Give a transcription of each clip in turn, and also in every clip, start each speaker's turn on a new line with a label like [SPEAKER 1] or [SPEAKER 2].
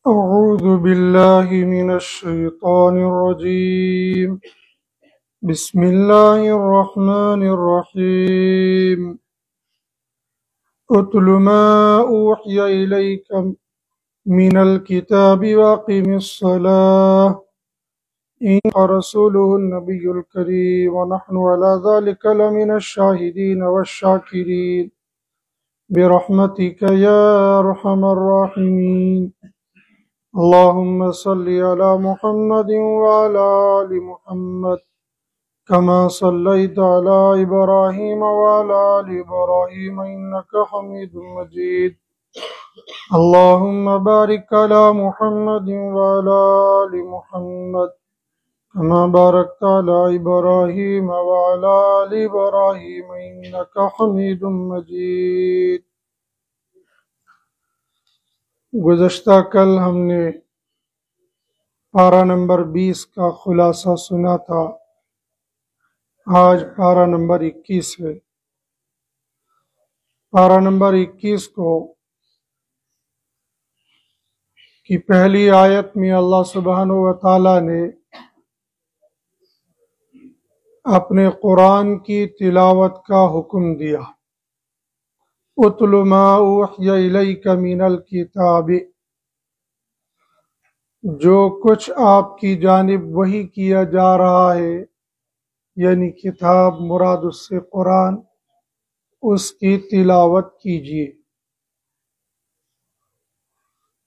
[SPEAKER 1] أعوذ بالله من الشيطان الرجيم. بسم الله الرحمن الرحيم. اتل ما أوحي إليك من الكتاب وأقم الصلاة إن رسوله النبي الكريم ونحن على ذلك لمن الشاهدين والشاكرين برحمتك يا أرحم الراحمين. اللهم صل على محمد وعلى آل محمد كما صليت على إبراهيم وعلى آل إبراهيم إنك حميد مجيد. اللهم بارك على محمد وعلى آل محمد كما باركت على إبراهيم وعلى آل إبراهيم إنك حميد مجيد. گزشتہ کل ہم نے پارہ نمبر 20 کا خلاصہ سنا تھا. آج پارہ نمبر 21 ہے. پارہ نمبر 21 کی پہلی آیت میں اللہ سبحانہ و تعالیٰ نے اپنے قرآن کی تلاوت کا حکم دیا. اتل ما اوحی الیک من الکتاب، جو کچھ آپ کی جانب وحی کیا جا رہا ہے، یعنی کتاب مراد اس سے قرآن، اس کی تلاوت کیجیے.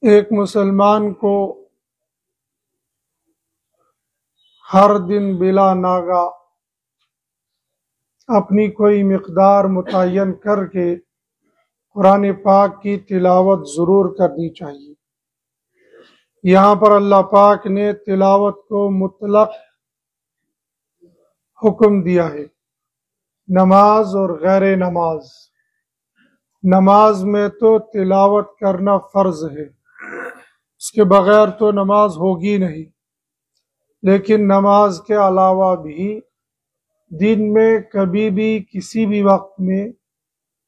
[SPEAKER 1] ایک مسلمان کو ہر دن بلا ناغہ اپنی کوئی مقدار متعین کر کے قرآن پاک کی تلاوت ضرور کرنی چاہیے. یہاں پر اللہ پاک نے تلاوت کو مطلق حکم دیا ہے، نماز اور غیر نماز. نماز میں تو تلاوت کرنا فرض ہے، اس کے بغیر تو نماز ہوگی نہیں. لیکن نماز کے علاوہ بھی دن میں کبھی بھی کسی بھی وقت میں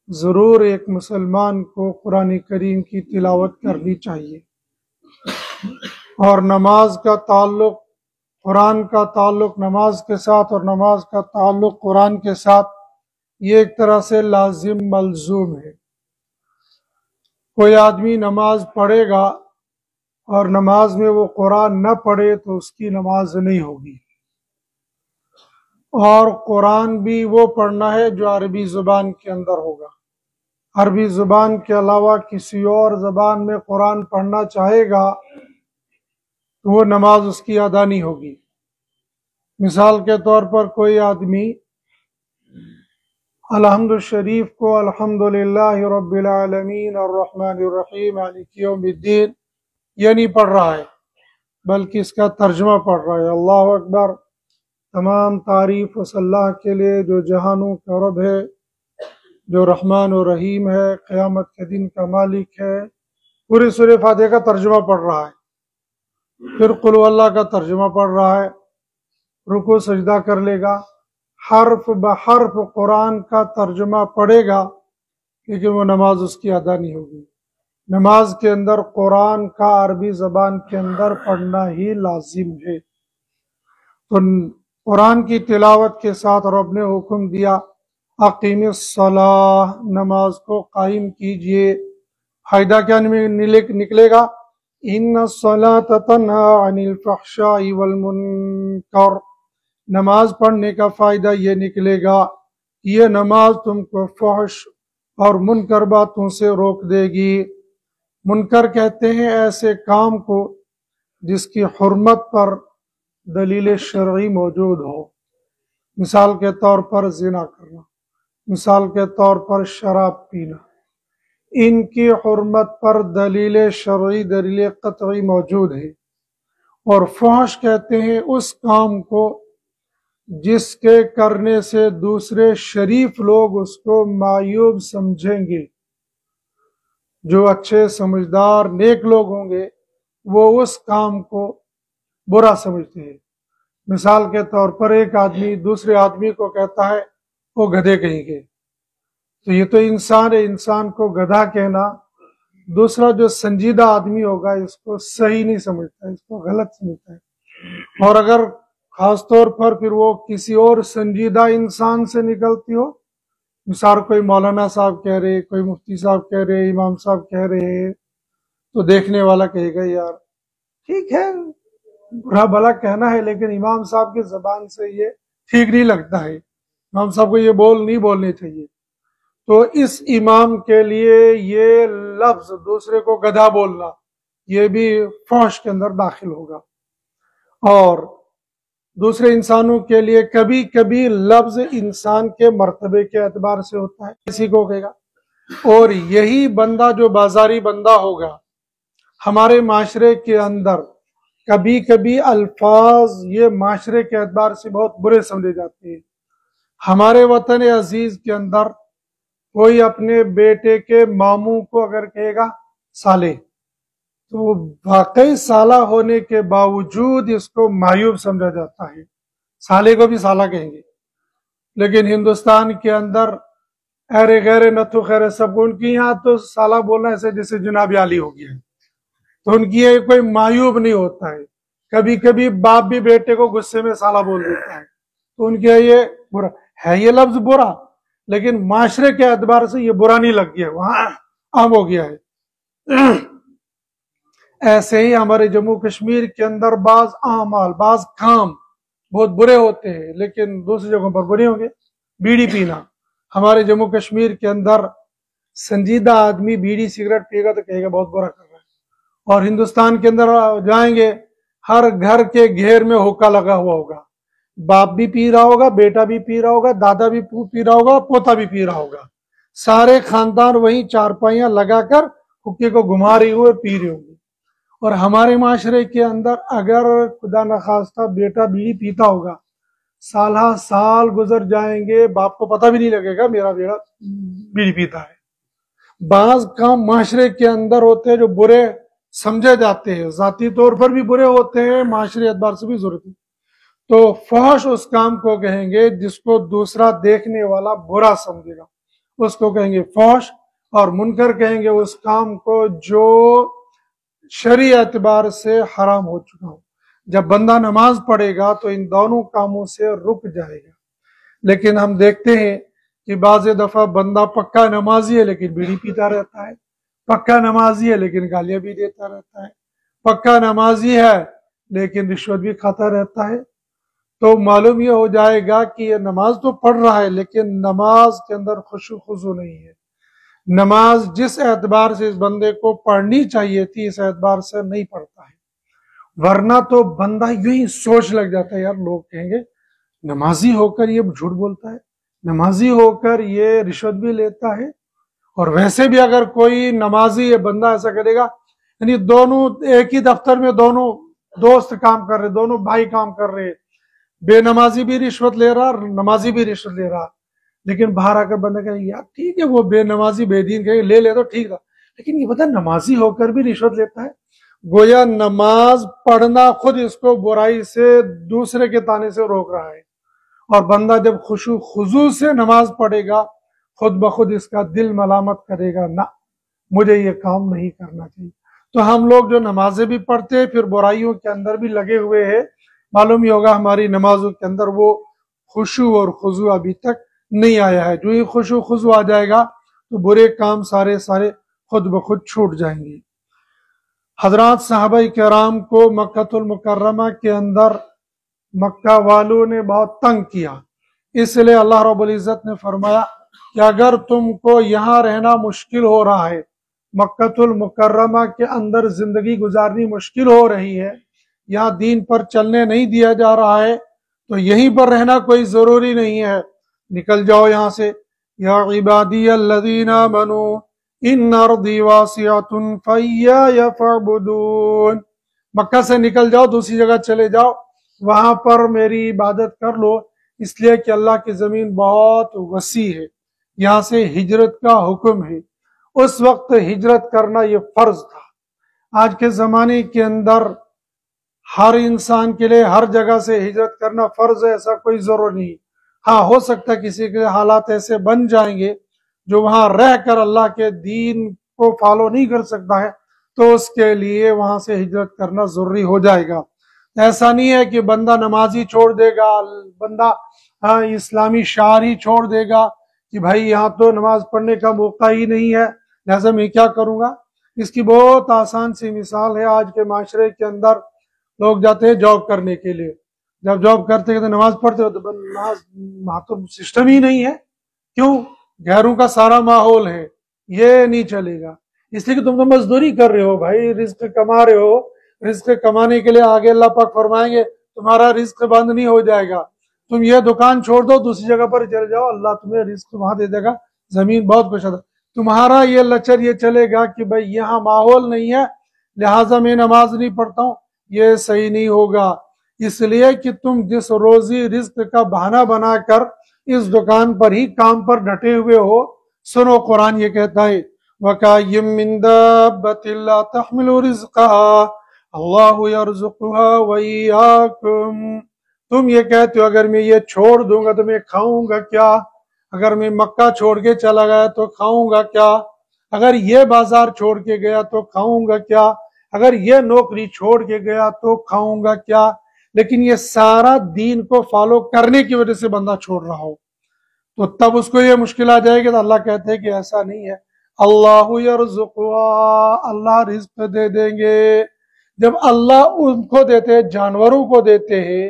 [SPEAKER 1] ضرور ایک مسلمان کو قرآن کریم کی تلاوت کرنی چاہیے. اور نماز کا تعلق، قرآن کا تعلق نماز کے ساتھ اور نماز کا تعلق قرآن کے ساتھ، یہ ایک طرح سے لازم ملزوم ہے. کوئی آدمی نماز پڑھے گا اور نماز میں وہ قرآن نہ پڑھے تو اس کی نماز نہیں ہوگی. اور قرآن بھی وہ پڑھنا ہے جو عربی زبان کے اندر ہوگا. عربی زبان کے علاوہ کسی اور زبان میں قرآن پڑھنا چاہے گا تو وہ نماز اس کی ادا نہیں ہوگی. مثال کے طور پر کوئی آدمی الحمد شریف کو الحمدللہ رب العالمین الرحمن الرحیم مالک یوم الدین یہ نہیں پڑھ رہا ہے، بلکہ اس کا ترجمہ پڑھ رہا ہے. اللہ اکبر، تمام تعریف اس اللہ کے لیے جو جہانوں کا رب ہے، جو رحمان و رحیم ہے، قیامت کے دن کا مالک ہے. پوری سورہ فاتحہ کا ترجمہ پڑھ رہا ہے، پھر قل هو اللہ کا ترجمہ پڑھ رہا ہے، رکوع سجدہ کر لے گا، حرف بحرف قرآن کا ترجمہ پڑھے گا، لیکن وہ نماز اس کی ادا نہیں ہوگی. نماز کے اندر قرآن کا عربی زبان کے اندر پڑھنا ہی لازم ہے. تو قرآن کی تلاوت کے ساتھ رب نے حکم دیا اقیم الصلاۃ، نماز کو قائم کیجئے. فائدہ کیا نکلے گا؟ ان الصلاۃ تنہی عن الفحشاء والمنکر، نماز پڑھنے کا فائدہ یہ نکلے گا، یہ نماز تم کو فحش اور منکر باتوں سے روک دے گی. منکر کہتے ہیں ایسے کام کو جس کی حرمت پر دلیل شرعی موجود ہو. مثال کے طور پر زنا کرنا، مثال کے طور پر شراب پینا، ان کی حرمت پر دلیل شرعی، دلیل قطعی موجود ہے. اور فحش کہتے ہیں اس کام کو جس کے کرنے سے دوسرے شریف لوگ اس کو معیوب سمجھیں گے. جو اچھے سمجھدار نیک لوگ ہوں گے وہ اس کام کو برا سمجھتے ہیں. مثال کے طور پر ایک آدمی دوسرے آدمی کو کہتا ہے وہ گدھے کہیں گے، تو یہ تو انسان ہے، انسان کو گدھا کہنا دوسرا جو سنجیدہ آدمی ہوگا اس کو صحیح نہیں سمجھتا ہے، اس کو غلط سمجھتا ہے، اور اگر خاص طور پر پھر وہ کسی اور سنجیدہ انسان سے نکلتی ہو، مثال کوئی مولانا صاحب کہہ رہے، کوئی مفتی صاحب کہہ رہے، امام صاحب کہہ رہے، تو دیکھنے والا کہے گا یار ٹھیک ہے برا بھلا کہنا ہے، لیکن امام صاحب کی زبان سے یہ ٹھیک نہیں لگتا ہے، امام صاحب کو یہ نہیں بولنے چاہیے، تو اس امام کے لیے یہ لفظ دوسرے کو گدھا بولنا یہ بھی فحش کے اندر داخل ہوگا، اور دوسرے انسانوں کے لیے کبھی کبھی لفظ انسان کے مرتبے کے اعتبار سے ہوتا ہے، کسی کو کہے گا، اور یہی بندہ جو بازاری بندہ ہوگا ہمارے معاشرے کے اندر کبھی کبھی الفاظ یہ معاشرے کے اعتبار سے بہت برے سمجھے جاتے ہیں۔ ہمارے وطن عزیز کے اندر کوئی اپنے بیٹے کے ماموں کو اگر کہے گا سالے، تو واقعی سالہ ہونے کے باوجود اس کو معیوب سمجھا جاتا ہے، سالے کو بھی سالہ کہیں گے، لیکن ہندوستان کے اندر ارے غیر نتھو خیر سب ان کی یہاں تو سالہ بولنا ایسے جیسے جناب عالی ہو گیا ہے، تو ان کی یہ کوئی معیوب نہیں ہوتا ہے، کبھی کبھی باپ بھی بیٹے کو غصے میں سالہ بول دیتا ہے، تو ان کے یہ برا ہے، یہ لفظ برا، لیکن معاشرے کے اعتبار سے یہ برا نہیں لگ گیا، وہاں عام ہو گیا ہے۔ ایسے ہی ہمارے جموں کشمیر کے اندر بعض اعمال بعض کام بہت برے ہوتے ہیں، لیکن دوسری جگہوں پر برے ہوں گے۔ بیڑی پینا، ہمارے جموں کشمیر کے اندر سنجیدہ آدمی بیڑی سگریٹ پیے گا تو کہے گا بہت برا کر رہا ہے، اور ہندوستان کے اندر جائیں گے ہر گھر کے گھیر میں ہوکا لگا ہوا ہوگا، باپ بھی پی رہا ہوگا، بیٹا بھی پی رہا ہوگا، دادا بھی پی رہا ہوگا، پوتا بھی پی رہا ہوگا، سارے خاندان وہیں چارپائیاں لگا کر حکے کو گھما رہی ہوئے پی رہے ہوں گے۔ اور ہمارے معاشرے کے اندر اگر خدا نخواستہ بیٹا بیڑی پیتا ہوگا، سالہ سال گزر جائیں گے، باپ کو پتہ بھی نہیں لگے گا میرا بیٹا بیڑی پیتا ہے۔ بعض کام معاشرے کے اندر ہوتے ہیں جو برے سمجھے جاتے ہیں، ذاتی طور پر بھی برے ہوتے ہیں، معاشرے اعتبار سے بھی ضرورت ہے، تو فحش اس کام کو کہیں گے جس کو دوسرا دیکھنے والا برا سمجھے گا، اس کو کہیں گے فحش، اور منکر کہیں گے اس کام کو جو شرعی اعتبار سے حرام ہو چکا ہو۔ جب بندہ نماز پڑھے گا تو ان دونوں کاموں سے رک جائے گا، لیکن ہم دیکھتے ہیں کہ بعض دفعہ بندہ پکا نمازی ہے لیکن بیڑی پیتا رہتا ہے، پکا نمازی ہے لیکن گالیاں بھی دیتا رہتا ہے، پکا نمازی ہے لیکن رشوت بھی کھاتا رہتا ہے، تو معلوم یہ ہو جائے گا کہ یہ نماز تو پڑھ رہا ہے لیکن نماز کے اندر خشوع خضوع نہیں ہے، نماز جس اعتبار سے اس بندے کو پڑھنی چاہیے تھی اس اعتبار سے نہیں پڑھتا ہے، ورنہ تو بندہ یوں ہی سوچ لگ جاتا ہے یار لوگ کہیں گے نمازی ہو کر یہ جھوٹ بولتا ہے، نمازی ہو کر یہ رشوت بھی لیتا ہے، اور ویسے بھی اگر کوئی نمازی یہ بندہ ایسا کرے گا، یعنی دونوں ایک ہی دفتر میں دونوں دوست کام کر رہے، دونوں بھائی کام کر رہے، بے نمازی بھی رشوت لے رہا اور نمازی بھی رشوت لے رہا، لیکن باہر آ کر بندہ کہے یار ٹھیک ہے وہ بے نمازی بے دین کہے لے تو ٹھیک تھا، لیکن یہ پتہ نمازی ہو کر بھی رشوت لیتا ہے، گویا نماز پڑھنا خود اس کو برائی سے دوسرے کے تانے سے روک رہا ہے، اور بندہ جب خشوع خضوع سے نماز پڑھے گا خود بخود اس کا دل ملامت کرے گا، نہ مجھے یہ کام نہیں کرنا چاہیے۔ تو ہم لوگ جو نمازیں بھی پڑھتے ہیں پھر برائیوں کے اندر بھی لگے ہوئے ہیں، معلوم ہی ہوگا ہماری نمازوں کے اندر وہ خشوع اور خضوع ابھی تک نہیں آیا ہے، جو ہی خشوع خضوع آ جائے گا تو برے کام سارے خود بخود چھوٹ جائیں گے۔ حضرات صحابہ کرام کو مکہ المکرمہ کے اندر مکہ والوں نے بہت تنگ کیا، اس لیے اللہ رب العزت نے فرمایا کہ اگر تم کو یہاں رہنا مشکل ہو رہا ہے، مکہ المکرمہ کے اندر زندگی گزارنی مشکل ہو رہی ہے، یہاں دین پر چلنے نہیں دیا جا رہا ہے، تو یہیں پر رہنا کوئی ضروری نہیں ہے، نکل جاؤ یہاں سے۔ یا عبادی الذین آمنوا ان ارضی واسعۃ فایای فاعبدون، مکہ سے نکل جاؤ دوسری جگہ چلے جاؤ، وہاں پر میری عبادت کر لو، اس لیے کہ اللہ کی زمین بہت وسیع ہے، یہاں سے ہجرت کا حکم ہے۔ اس وقت ہجرت کرنا یہ فرض تھا، آج کے زمانے کے اندر ہر انسان کے لیے ہر جگہ سے ہجرت کرنا فرض ہے ایسا کوئی ضرور نہیں، ہاں ہو سکتا ہے کسی کے حالات ایسے بن جائیں گے جو وہاں رہ کر اللہ کے دین کو فالو نہیں کر سکتا ہے تو اس کے لیے وہاں سے ہجرت کرنا ضروری ہو جائے گا۔ ایسا نہیں ہے کہ بندہ نمازی چھوڑ دے گا، بندہ اسلامی شعار ہی چھوڑ دے گا کہ بھائی یہاں تو نماز پڑھنے کا موقع ہی نہیں ہے لہذا میں کیا کروں گا۔ اس کی بہت آسان سی مثال ہے، آج کے معاشرے کے اندر لوگ جاتے ہیں جاب کرنے کے لیے، جب جاب کرتے ہیں تو نماز پڑھتے ہو تو نماز وہاں تو سسٹم ہی نہیں ہے، کیوں؟ غیروں کا سارا ماحول ہے، یہ نہیں چلے گا، اس لیے کہ تم تو مزدوری کر رہے ہو بھائی، رزق کما رہے ہو، رزق کمانے کے لیے آگے اللہ پاک فرمائیں گے تمہارا رزق بند نہیں ہو جائے گا، تم یہ دکان چھوڑ دو دوسری جگہ پر چل جاؤ اللہ تمہیں رزق وہاں دے دے گا، زمین بہت کچھ ہے، تمہارا یہ لچر یہ چلے گا کہ بھائی یہاں ماحول نہیں ہے لہٰذا میں نماز نہیں پڑھتا ہوں، یہ صحیح نہیں ہوگا، اس لیے کہ تم جس روزی رزق کا بہانہ بنا کر اس دکان پر ہی کام پر ڈٹے ہوئے ہو، سنو قرآن یہ کہتا ہے وَكَأَيٍّ مِّن دَابَّةٍ لَّا تَحْمِلُ رِزْقَهَا اللَّهُ يَرْزُقُهَا وَإِيَّاكُمْ، تم یہ کہتے ہو اگر میں یہ چھوڑ دوں گا تو میں کھاؤں گا کیا، اگر میں مکہ چھوڑ کے چلا گیا تو کھاؤں گا کیا، اگر یہ بازار چھوڑ کے گیا تو کھاؤں گا کیا، اگر یہ نوکری چھوڑ کے گیا تو کھاؤں گا کیا، لیکن یہ سارا دین کو فالو کرنے کی وجہ سے بندہ چھوڑ رہا ہو تو تب اس کو یہ مشکل آ جائے گی، تو اللہ کہتے ہیں کہ ایسا نہیں ہے، اللہ یرزقها، اللہ رزق دے دیں گے، جب اللہ ان کو دیتے ہیں جانوروں کو دیتے ہیں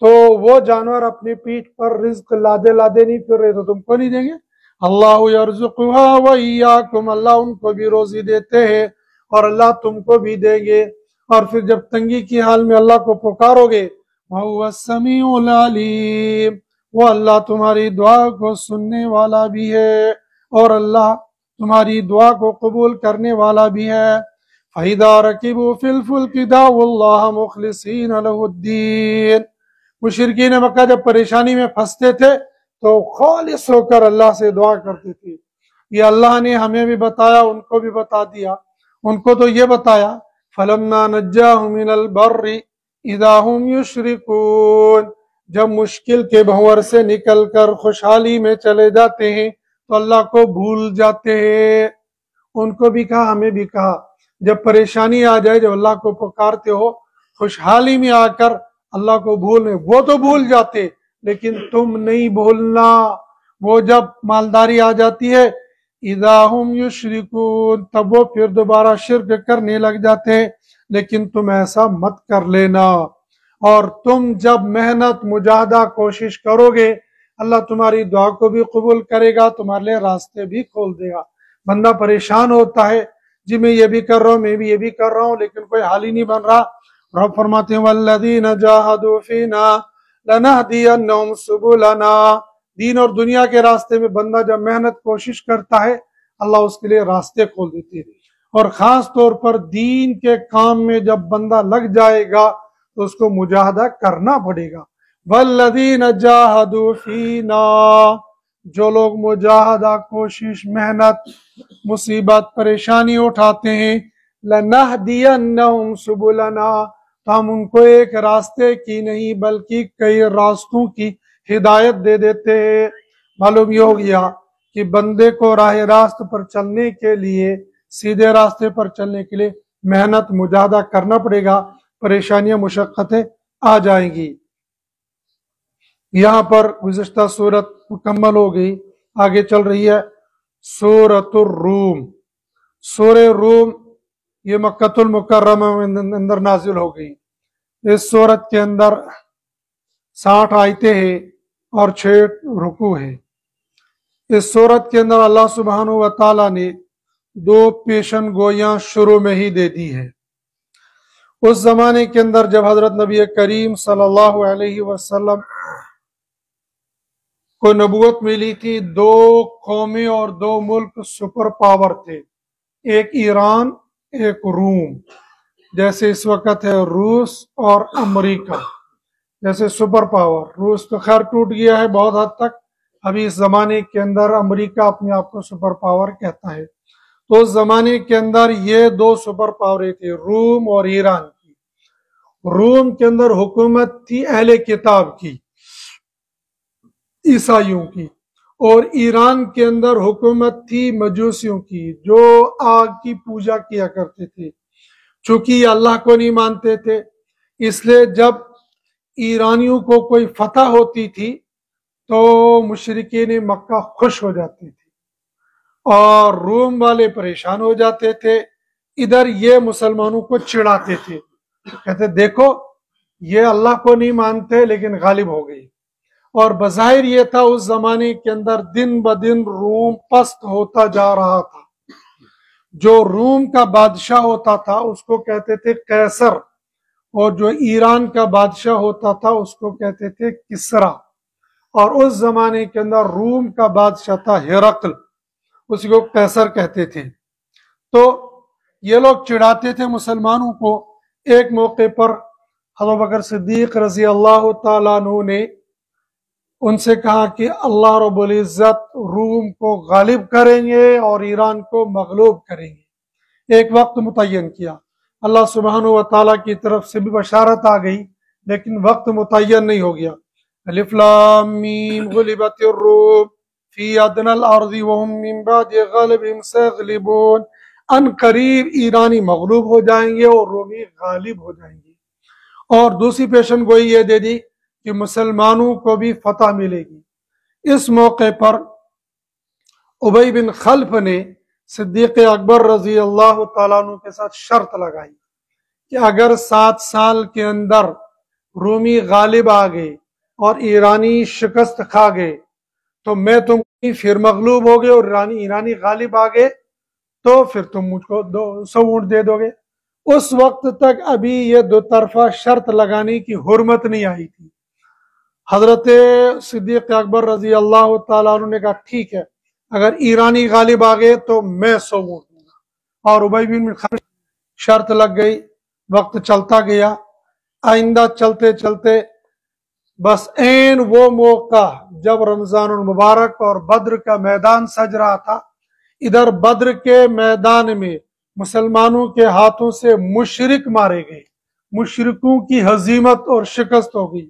[SPEAKER 1] تو وہ جانور اپنی پیٹھ پر رزق لادے لادے نہیں پھر رہے تو تم کو نہیں دیں گے، اللہ یرزقها وإیاکم، اللہ ان کو بھی روزی دیتے ہیں اور اللہ تم کو بھی دیں گے، اور پھر جب تنگی کی حال میں اللہ کو پکارو گے وَهُوَ السَّمِيعُ الْعَلِيمُ، وہ اللہ تمہاری دعا کو سننے والا بھی ہے اور اللہ تمہاری دعا کو قبول کرنے والا بھی ہے۔ فَإِذَا رَكِبُوا فِي الْفُلْكِ دَعَوُا اللَّهَ مُخْلِصِينَ لَهُ الدِّينَ، مشرکین مکہ جب پریشانی میں پھنستے تھے تو خالص ہو کر اللہ سے دعا کرتے تھے، یہ اللہ نے ہمیں بھی بتایا ان کو بھی بتا دیا، ان کو تو یہ بتایا فَلَمَّا نَجَّاهُمْ مِنَ الْبَرِّ اِذَا هُمْ يُشْرِكُونَ، جب مشکل کے بھنور سے نکل کر خوشحالی میں چلے جاتے ہیں تو اللہ کو بھول جاتے ہیں، ان کو بھی کہا ہمیں بھی کہا جب پریشانی آ جائے جب اللہ کو پکارتے ہو خوشحالی میں آ کر اللہ کو بھولنے، وہ تو بھول جاتے لیکن تم نہیں بھولنا، وہ جب مالداری آ جاتی ہے اذا ہم یشرکون تب وہ پھر دوبارہ شرک کرنے لگ جاتے ہیں، لیکن تم ایسا مت کر لینا، اور تم جب محنت مجاہدہ کوشش کرو گے اللہ تمہاری دعا کو بھی قبول کرے گا، تمہارے لیے راستے بھی کھول دے گا۔ بندہ پریشان ہوتا ہے جی میں یہ بھی کر رہا ہوں میں بھی یہ بھی کر رہا ہوں لیکن کوئی حال ہی نہیں بن رہا، رب فرماتے ہیں والذین جاہدوا فینا لنہدینہم سبلنا، دین اور دنیا کے راستے میں بندہ جب محنت کوشش کرتا ہے اللہ اس کے لیے راستے کھول دیتے ہیں، اور خاص طور پر دین کے کام میں جب بندہ لگ جائے گا تو اس کو مجاہدہ کرنا پڑے گا۔ والذین جاہدوا فینا، جو لوگ مجاہدہ کوشش محنت مصیبت پریشانی اٹھاتے ہیں لنہدینہم سبلنا، تو ہم ان کو ایک راستے کی نہیں بلکہ کئی راستوں کی ہدایت دے دیتے ہیں۔ معلوم یہ ہو گیا کہ بندے کو راہ راست پر چلنے کے لیے سیدھے راستے پر چلنے کے لیے محنت مجاہدہ کرنا پڑے گا، پریشانیاں مشقتیں آ جائیں گی۔ یہاں پر گزشتہ سورت مکمل ہو گئی، آگے چل رہی ہے سورۃ الروم۔ سورہ روم یہ مکۃ المکرمہ میں اندر نازل ہو گئی، اس سورت کے اندر 60 آیتیں ہیں اور 6 رکوع ہیں۔ اس سورت کے اندر اللہ سبحانہ و تعالیٰ نے 2 پیشن گویاں شروع میں ہی دے دی ہے۔ اس زمانے کے اندر جب حضرت نبی کریم صلی اللہ علیہ وسلم کو نبوت ملی تھی، 2 قومیں اور 2 ملک سپر پاور تھے، ایک ایران ایک روم، جیسے اس وقت ہے روس اور امریکہ، جیسے سپر پاور۔ روس تو خیر ٹوٹ گیا ہے بہت حد تک، ابھی اس زمانے کے اندر امریکہ اپنے آپ کو سپر پاور کہتا ہے، تو اس زمانے کے اندر یہ 2 سپر پاوریں تھے، روم اور ایران کی۔ روم کے اندر حکومت تھی اہل کتاب کی، عیسائیوں کی، اور ایران کے اندر حکومت تھی مجوسیوں کی جو آگ کی پوجا کیا کرتے تھے. چونکہ یہ اللہ کو نہیں مانتے تھے اس لیے جب ایرانیوں کو کوئی فتح ہوتی تھی تو مشرکین مکہ خوش ہو جاتے تھے اور روم والے پریشان ہو جاتے تھے. ادھر یہ مسلمانوں کو چڑھاتے تھے، کہتے دیکھو یہ اللہ کو نہیں مانتے لیکن غالب ہو گئی. اور بظاہر یہ تھا اس زمانے کے اندر دن بدن روم پست ہوتا جا رہا تھا. جو روم کا بادشاہ ہوتا تھا اس کو کہتے تھے قیصر، اور جو ایران کا بادشاہ ہوتا تھا اس کو کہتے تھے کسرا. اور اس زمانے کے اندر روم کا بادشاہ تھا ہرقل، اسی کو قیصر کہتے تھے. تو یہ لوگ چڑھاتے تھے مسلمانوں کو. ایک موقع پر حضرت بکر صدیق رضی اللہ تعالیٰ عنہ نے ان سے کہا کہ اللہ رب العزت روم کو غالب کریں گے اور ایران کو مغلوب کریں گے. ایک وقت متعین کیا، اللہ سبحانہ و تعالیٰ کی طرف سے بھی بشارت آ گئی لیکن وقت متعین نہیں ہو گیا. الف لام میم غلبت الروم فی ادنی الارض وهم من بعد غلبهم سیغلبون. ان قریب ایرانی مغلوب ہو جائیں گے اور رومی غالب ہو جائیں گے. اور دوسری پیشن گوئی یہ دے دی کہ مسلمانوں کو بھی فتح ملے گی. اس موقع پر ابی بن خلف نے صدیق اکبر رضی اللہ تعالیٰ عنہ کے ساتھ شرط لگائی کہ اگر 7 سال کے اندر رومی غالب آ گئے اور ایرانی شکست کھا گئے تو میں تم پھر مغلوب ہو گئے اور ایرانی غالب آ گئے تو پھر تم مجھ کو 100 اونٹ دے دو گے. اس وقت تک ابھی یہ دو طرفہ شرط لگانے کی حرمت نہیں آئی تھی. حضرت صدیق اکبر رضی اللہ تعالیٰ عنہ نے کہا ٹھیک ہے اگر ایرانی غالب آ گئے تو میں 100 اونٹ دوں گا. اور ابی بن خلف شرط لگ گئی. وقت چلتا گیا، آئندہ چلتے چلتے بس عین وہ موقع جب رمضان المبارک اور بدر کا میدان سج رہا تھا، ادھر بدر کے میدان میں مسلمانوں کے ہاتھوں سے مشرک مارے گئے، مشرکوں کی ہزیمت اور شکست ہو گئی.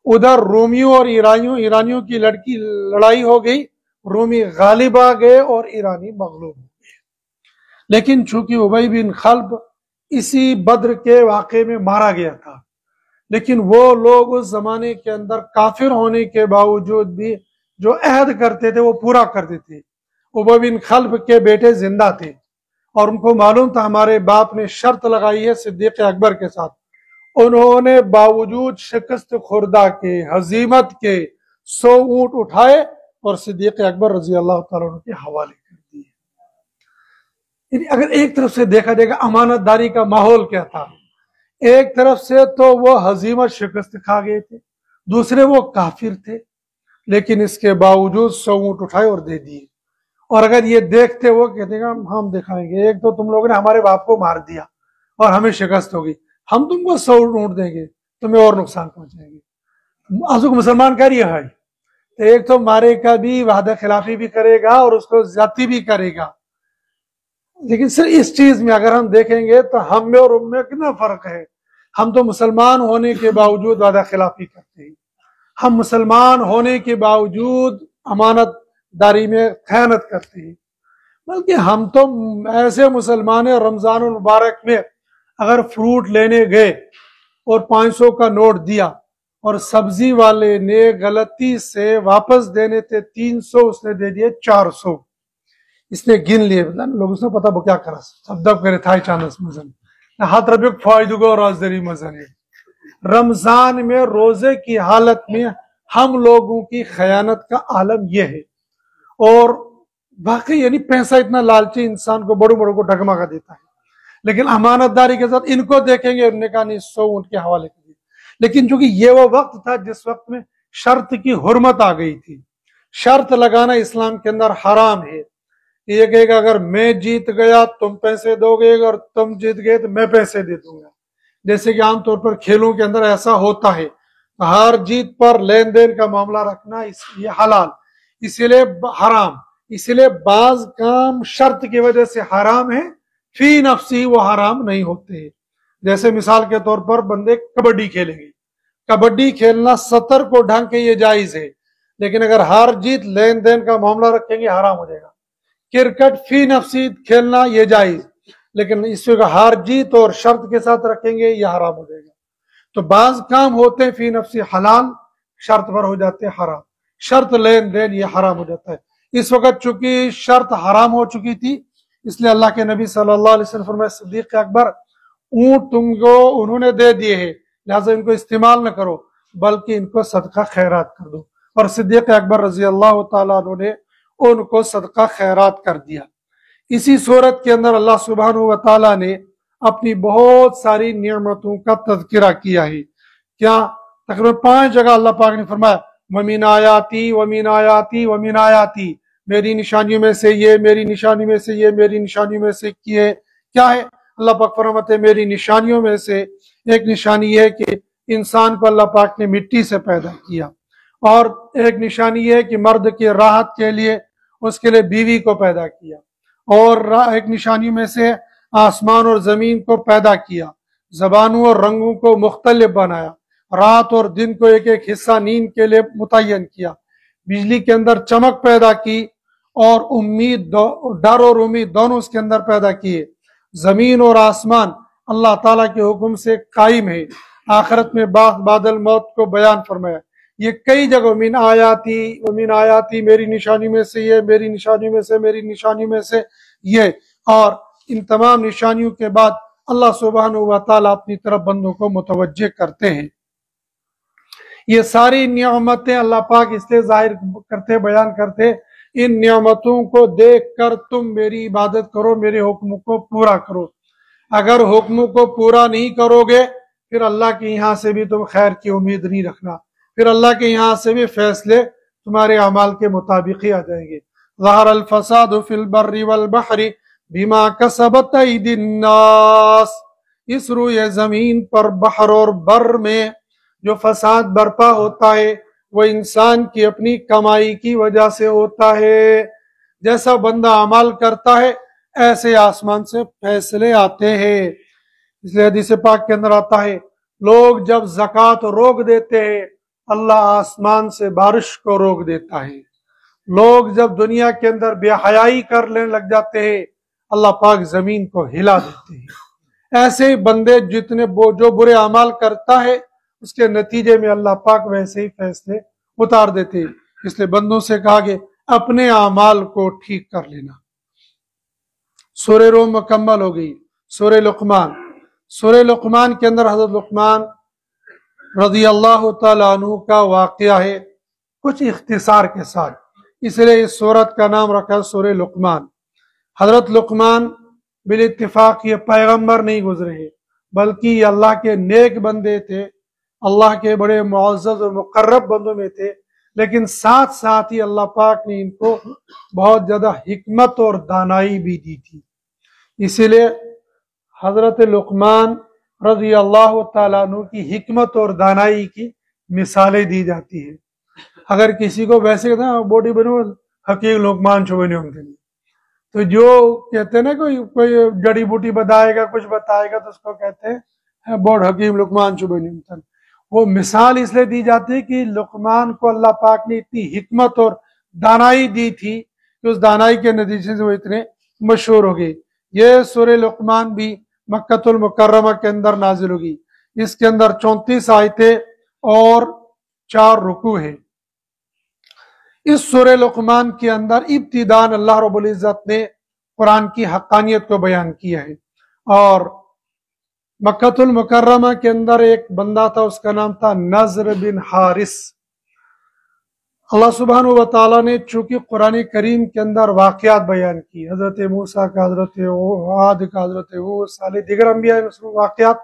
[SPEAKER 1] ادھر رومیوں اور ایرانیوں کی لڑائی ہو گئی، رومی غالب آ گئے اور ایرانی مغلوب ہو گئے. لیکن چونکہ ابی بن خلف اسی بدر کے واقعے میں مارا گیا تھا، لیکن وہ لوگ اس زمانے کے اندر کافر ہونے کے باوجود بھی جو عہد کرتے تھے وہ پورا کرتے تھے. ابی بن خلف کے بیٹے زندہ تھے اور ان کو معلوم تھا ہمارے باپ نے شرط لگائی ہے صدیق اکبر کے ساتھ. انہوں نے باوجود شکست خوردہ کے، ہزیمت کے 100 اونٹ اٹھائے اور صدیق اکبر رضی اللہ تعالیٰ عنہ کے حوالے کر دیے. یعنی اگر ایک طرف سے دیکھا جائے گا امانت داری کا ماحول کیا تھا. ایک طرف سے تو وہ ہزیمت شکست کھا گئے تھے، دوسرے وہ کافر تھے لیکن اس کے باوجود 100 اونٹ اٹھائے اور دے دیے. اور اگر یہ دیکھتے وہ کہتے ہیں ہم دکھائیں گے، ایک تو تم لوگوں نے ہمارے باپ کو مار دیا اور ہمیں شکست ہوگی، ہم تم کو 100 اونٹ دیں گے، تمہیں اور نقصان پہنچائیں گے. آزو مسلمان کہہ رہی ہے تو ایک تو مارے کا بھی وعدہ خلافی بھی کرے گا اور اس کو زیادتی بھی کرے گا. لیکن صرف اس چیز میں اگر ہم دیکھیں گے تو ہم میں اور ان میں کتنا فرق ہے. ہم تو مسلمان ہونے کے باوجود وعدہ خلافی کرتے ہیں، ہم مسلمان ہونے کے باوجود امانت داری میں خیانت کرتے ہیں. بلکہ ہم تو ایسے مسلمان ہیں رمضان المبارک میں اگر فروٹ لینے گئے اور 500 کا نوٹ دیا اور سبزی والے نے غلطی سے واپس دینے تھے 300، اس نے دے دیے 400. اس نے گن لیے لوگ اس نے پتا وہ کیا کرا سب دب کرے تھا چانس مزن ہاتھ ربک فائدہ گو رازداری مزن. رمضان میں روزے کی حالت میں ہم لوگوں کی خیانت کا عالم یہ ہے. اور باقی یعنی پیسہ اتنا لالچی انسان کو بڑوں بڑوں کو ڈگمگا دیتا ہے. لیکن امانت داری کے ساتھ ان کو دیکھیں گے، انہوں نے کہا نہیں 100 اونٹ کے حوالے کر دیے. لیکن چونکہ یہ وہ وقت تھا جس وقت میں شرط کی حرمت آ گئی تھی. شرط لگانا اسلام کے اندر حرام ہے. یہ کہے گا اگر میں جیت گیا تم پیسے دو گے، اگر تم جیت گئے تو میں پیسے دے دوں گا. جیسے کہ عام طور پر کھیلوں کے اندر ایسا ہوتا ہے، ہار جیت پر لین دین کا معاملہ رکھنا یہ حلال، اسی لیے حرام. اسی لیے بعض کام شرط کی وجہ سے حرام ہے، فی نفسی وہ حرام نہیں ہوتے. جیسے مثال کے طور پر بندے کبڈی کھیلیں گے، کبڈی کھیلنا 70 کو ڈھنگ کے یہ جائز ہے، لیکن اگر ہار جیت لین دین کا معاملہ رکھیں گے حرام ہو جائے گا۔ کرکٹ فی نفسی کھیلنا یہ جائز، لیکن اس کو ہار جیت اور شرط کے ساتھ رکھیں گے یہ حرام ہو جائے گا۔ تو بعض کام ہوتے ہیں فی نفسی حلال، شرط پر ہو جاتے ہیں حرام، شرط لین دین یہ حرام ہو جاتا ہے۔ اس وقت چونکہ شرط حرام ہو چکی تھی، اس لیے اللہ کے نبی صلی اللہ علیہ وسلم فرمائے صدیق اکبر اونٹ تم کو انہوں نے دے دیے ہیں، لہٰذا ان کو استعمال نہ کرو بلکہ ان کو صدقہ خیرات کر دو، اور صدیق اکبر رضی اللہ تعالیٰ عنہ نے ان کو صدقہ خیرات کر دیا۔ اسی صورت کے اندر اللہ سبحانہ و تعالیٰ نے اپنی بہت ساری نعمتوں کا تذکرہ کیا ہے۔ کیا تقریباً 5 جگہ اللہ پاک نے فرمایا وَمِنْ آیَاتِي وَمِنْ آیَاتِي وَمِنْ آیَاتِي، میری نشانیوں میں سے یہ، میری نشانیوں میں سے یہ، میری نشانیوں میں سے کیا ہے؟ اللہ پاک فرماتے ہیں میری نشانیوں میں سے ایک نشانی یہ ہے کہ انسان کو اللہ پاک نے مٹی سے پیدا کیا، اور ایک نشانی یہ ہے کہ مرد کی راحت کے لیے اس کے لیے بیوی کو پیدا کیا، اور ایک نشانی میں سے آسمان اور زمین کو پیدا کیا، زبانوں اور رنگوں کو مختلف بنایا، رات اور دن کو ایک ایک حصہ نیند کے لیے متعین کیا، بجلی کے اندر چمک پیدا کی، اور ڈر اور امید دونوں اس کے اندر پیدا کیے۔ زمین اور آسمان اللہ تعالیٰ کے حکم سے قائم ہے۔ آخرت میں بعد الموت کو بیان فرمایا۔ یہ کئی جگہ من آیاتی ومن آیاتی، میری نشانی میں سے یہ، میری نشانی میں سے، میری نشانی میں سے یہ، اور ان تمام نشانیوں کے بعد اللہ سبحانہ و تعالیٰ اپنی طرف بندوں کو متوجہ کرتے ہیں۔ یہ ساری نعمتیں اللہ پاک اس لیے ظاہر کرتے، بیان کرتے، ان نعمتوں کو دیکھ کر تم میری عبادت کرو، میرے حکم کو پورا کرو۔ اگر حکم کو پورا نہیں کرو گے پھر اللہ کے یہاں سے بھی تم خیر کی امید نہیں رکھنا، پھر اللہ کے یہاں سے بھی فیصلے تمہارے اعمال کے مطابق ہی آ جائیں گے۔ ظہر الفساد فی البر والبحر بما کسبت ایدی الناس، اس روئے زمین پر، بحر اور بر میں جو فساد برپا ہوتا ہے وہ انسان کی اپنی کمائی کی وجہ سے ہوتا ہے۔ جیسا بندہ عمل کرتا ہے ایسے آسمان سے فیصلے آتے ہیں۔ اس لیے حدیث پاک کے اندر آتا ہے لوگ جب زکوٰۃ روک دیتے ہیں اللہ آسمان سے بارش کو روک دیتا ہے۔ لوگ جب دنیا کے اندر بے حیائی کرنے لگ جاتے ہیں اللہ پاک زمین کو ہلا دیتے ہیں۔ ایسے بندے جو برے اعمال کرتا ہے اس کے نتیجے میں اللہ پاک ویسے ہی فیصلے اتار دیتے ہیں۔ اس لیے بندوں سے کہا کہ اپنے اعمال کو ٹھیک کر لینا۔ سورہ روم مکمل ہو گئی۔ سورہ لقمان کے اندر حضرت لقمان رضی اللہ تعالیٰ عنہ کا واقعہ ہے کچھ اختصار کے ساتھ، اس لیے اس سورت کا نام رکھا سورہ لقمان۔ حضرت لقمان بالاتفاق یہ پیغمبر نہیں گزرے ہیں بلکہ یہ اللہ کے نیک بندے تھے، اللہ کے بڑے معزز اور مقرب بندوں میں تھے، لیکن ساتھ ساتھ ہی اللہ پاک نے ان کو بہت زیادہ حکمت اور دانائی بھی دی تھی۔ اسی لیے حضرت لقمان رضی اللہ تعالیٰ عنہ کی حکمت اور دانائی کی مثالیں دی جاتی ہیں۔ اگر کسی کو ویسے کہتے ہیں بوڈی بنو حقیق لقمان چھوڑنے ہوں گے، تو جو کہتے ہیں نا کوئی جڑی بوٹی بتائے گا، کچھ بتائے گا تو اس کو کہتے ہیں بوڑ حکیم لقمان چھوڑنے ہوں۔ وہ مثال اس لیے دی جاتی ہے کہ لقمان کو اللہ پاک نے اتنی حکمت اور دانائی دی تھی کہ اس دانائی کے نتیجے سے وہ اتنے مشہور ہو گئی۔ یہ سورہ لقمان بھی مکۃ المکرمہ کے اندر نازل ہوگی۔ اس کے اندر 34 آیتیں اور 4 رکوع ہیں۔ اس سورہ لقمان کے اندر ابتداءً اللہ رب العزت نے قرآن کی حقانیت کو بیان کیا ہے، اور مکۃ المکرمہ کے اندر ایک بندہ تھا، اس کا نام تھا نضر بن حارث۔ اللہ سبحانہ و تعالیٰ نے چونکہ قرآن کریم کے اندر واقعات بیان کی، حضرت موسیٰ کا، حضرت عاد کا، حضرت صالح، دیگر انبیاء واقعات،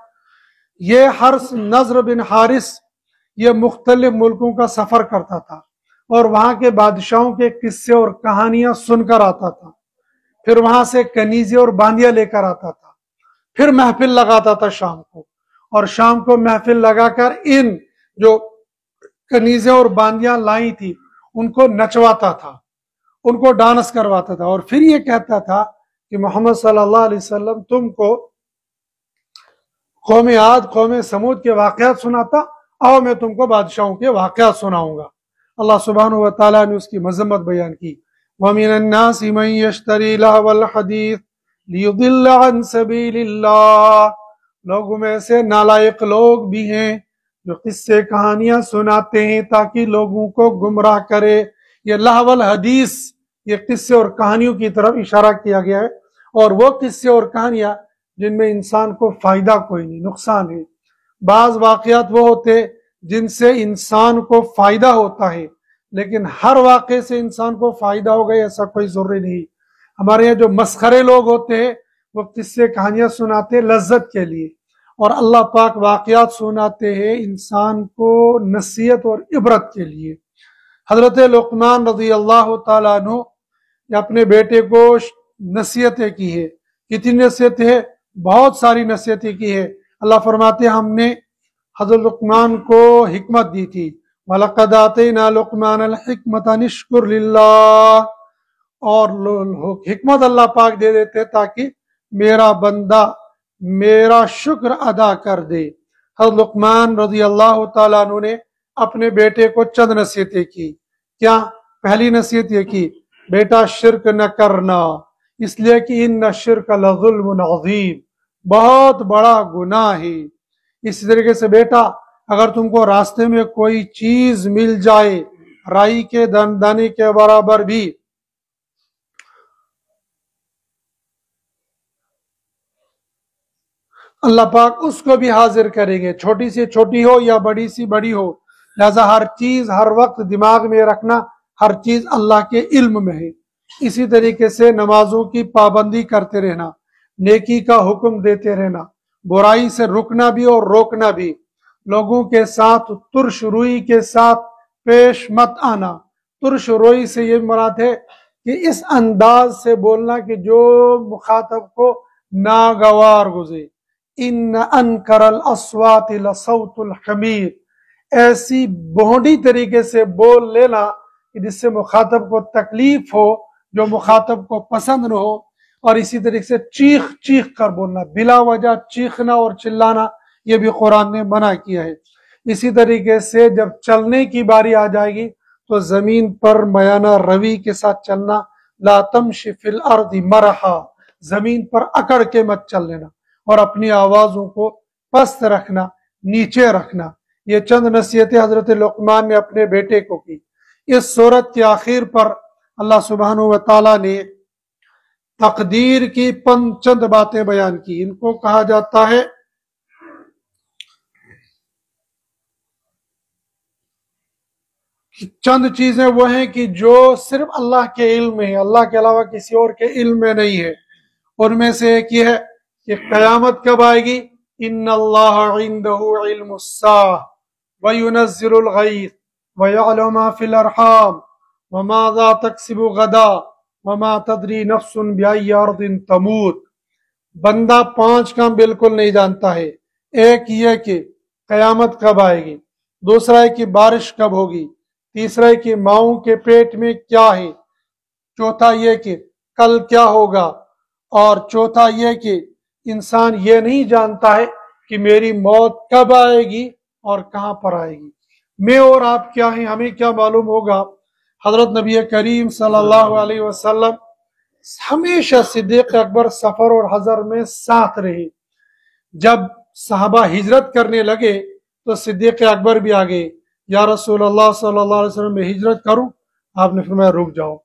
[SPEAKER 1] یہ ہر نضر بن حارث یہ مختلف ملکوں کا سفر کرتا تھا اور وہاں کے بادشاہوں کے قصے اور کہانیاں سن کر آتا تھا، پھر وہاں سے کنیزیں اور باندیاں لے کر آتا تھا، پھر محفل لگاتا تھا شام کو، اور شام کو محفل لگا کر ان جو کنیزیں اور باندیاں لائی تھی ان کو نچواتا تھا، ان کو ڈانس کرواتا تھا، اور پھر یہ کہتا تھا کہ محمد صلی اللہ علیہ وسلم تم کو قوم عاد، قوم سمود کے واقعات سناتا، آؤ میں تم کو بادشاہوں کے واقعات سناؤں گا۔ اللہ سبحانہ و تعالیٰ نے اس کی مذمت بیان کی وَمِنَ النَّاسِ مَن يَشْتَرِي لَهْوَ الْحَدِيثِ لِيُضِلَّ عَن سَبِيلِ اللَّهِ لوگوں میں سے نالائق لوگ بھی ہیں جو قصے کہانیاں سناتے ہیں تاکہ لوگوں کو گمراہ کرے. یہ لہو الحدیث یہ قصے اور کہانیوں کی طرف اشارہ کیا گیا ہے، اور وہ قصے اور کہانیاں جن میں انسان کو فائدہ کوئی نہیں، نقصان ہے. بعض واقعات وہ ہوتے جن سے انسان کو فائدہ ہوتا ہے، لیکن ہر واقعے سے انسان کو فائدہ ہوگا ایسا کوئی ضروری نہیں. ہمارے یہاں جو مسخرے لوگ ہوتے ہیں وہ قصے کہانیاں سناتے لذت کے لیے، اور اللہ پاک واقعات سناتے ہیں انسان کو نصیحت اور عبرت کے لیے. حضرت لقمان رضی اللہ تعالیٰ عنہ نے اپنے بیٹے کو نصیحتیں کی ہے. کتنی نصیحتیں ہیں؟ بہت ساری نصیحتیں کی ہے. اللہ فرماتے ہیں ہم نے حضرت لقمان کو حکمت دی تھی. وَلَقَدْ آتَيْنَا لُقْمَانَ الْحِكْمَةَ أَنِ اشْكُرْ لِلَّهِ، اور حکمت اللہ پاک دے دیتے تاکہ میرا بندہ میرا شکر ادا کر دے. حضرت لقمان رضی اللہ تعالیٰ عنہ نے اپنے بیٹے کو چند نصیحتیں کی. کیا؟ پہلی نصیحت یہ کی بیٹا شرک نہ کرنا، اس لیے کہ ان الشرک لظلم عظیم، بہت بڑا گناہ ہے. اسی طریقے سے بیٹا اگر تم کو راستے میں کوئی چیز مل جائے رائی کے دانے کے برابر بھی، اللہ پاک اس کو بھی حاضر کریں گے، چھوٹی سی چھوٹی ہو یا بڑی سی بڑی ہو. لہذا ہر چیز ہر وقت دماغ میں رکھنا، ہر چیز اللہ کے علم میں ہے. اسی طریقے سے نمازوں کی پابندی کرتے رہنا، نیکی کا حکم دیتے رہنا، برائی سے رکنا بھی اور روکنا بھی. لوگوں کے ساتھ ترش روئی کے ساتھ پیش مت آنا. ترش روئی سے یہ مراد ہے کہ اس انداز سے بولنا کہ جو مخاطب کو ناگوار گزرے. ان انکر الاصوات لصوت الحمیر، ایسی بونڈی طریقے سے بول لینا کہ جس سے مخاطب کو تکلیف ہو، جو مخاطب کو پسند نہ ہو. اور اسی طریقے سے چیخ چیخ کر بولنا، بلا وجہ چیخنا اور چلانا یہ بھی قرآن نے منع کیا ہے. اسی طریقے سے جب چلنے کی باری آ جائے گی تو زمین پر میانہ روی کے ساتھ چلنا. لا تمشی فی الارض مرحا، زمین پر اکڑ کے مت چل لینا، اور اپنی آوازوں کو پست رکھنا، نیچے رکھنا. یہ چند نصیحتیں حضرت لقمان نے اپنے بیٹے کو کی. اس سورت کے آخر پر اللہ سبحانہ و تعالیٰ نے تقدیر کی چند باتیں بیان کی. ان کو کہا جاتا ہے چند چیزیں وہ ہیں کہ جو صرف اللہ کے علم میں ہے، اللہ کے علاوہ کسی اور کے علم میں نہیں ہے. ان میں سے ایک یہ ہے کہ قیامت کب آئے گی. ان اللہ عنده علم الساعة وينزل الغیث ويعلم ما في الارحام وماذا تکسب غدا وما تدری نفس بأي ارض تموت. بندہ 5 کام بالکل نہیں جانتا ہے. ایک یہ کہ قیامت کب آئے گی، دوسرا ہے کہ بارش کب ہوگی، تیسرا ہے کہ ماؤں کے پیٹ میں کیا ہے، چوتھا یہ کہ کل کیا ہوگا، اور چوتھا یہ کہ انسان یہ نہیں جانتا ہے کہ میری موت کب آئے گی اور کہاں پر آئے گی. میں اور آپ کیا ہیں، ہمیں کیا معلوم ہوگا. حضرت نبی کریم صلی اللہ علیہ وسلم ہمیشہ صدیق اکبر سفر اور حضر میں ساتھ رہے. جب صحابہ ہجرت کرنے لگے تو صدیق اکبر بھی آگے. یا رسول اللہ صلی اللہ علیہ وسلم میں ہجرت کروں؟ آپ نے فرمایا رک جاؤ،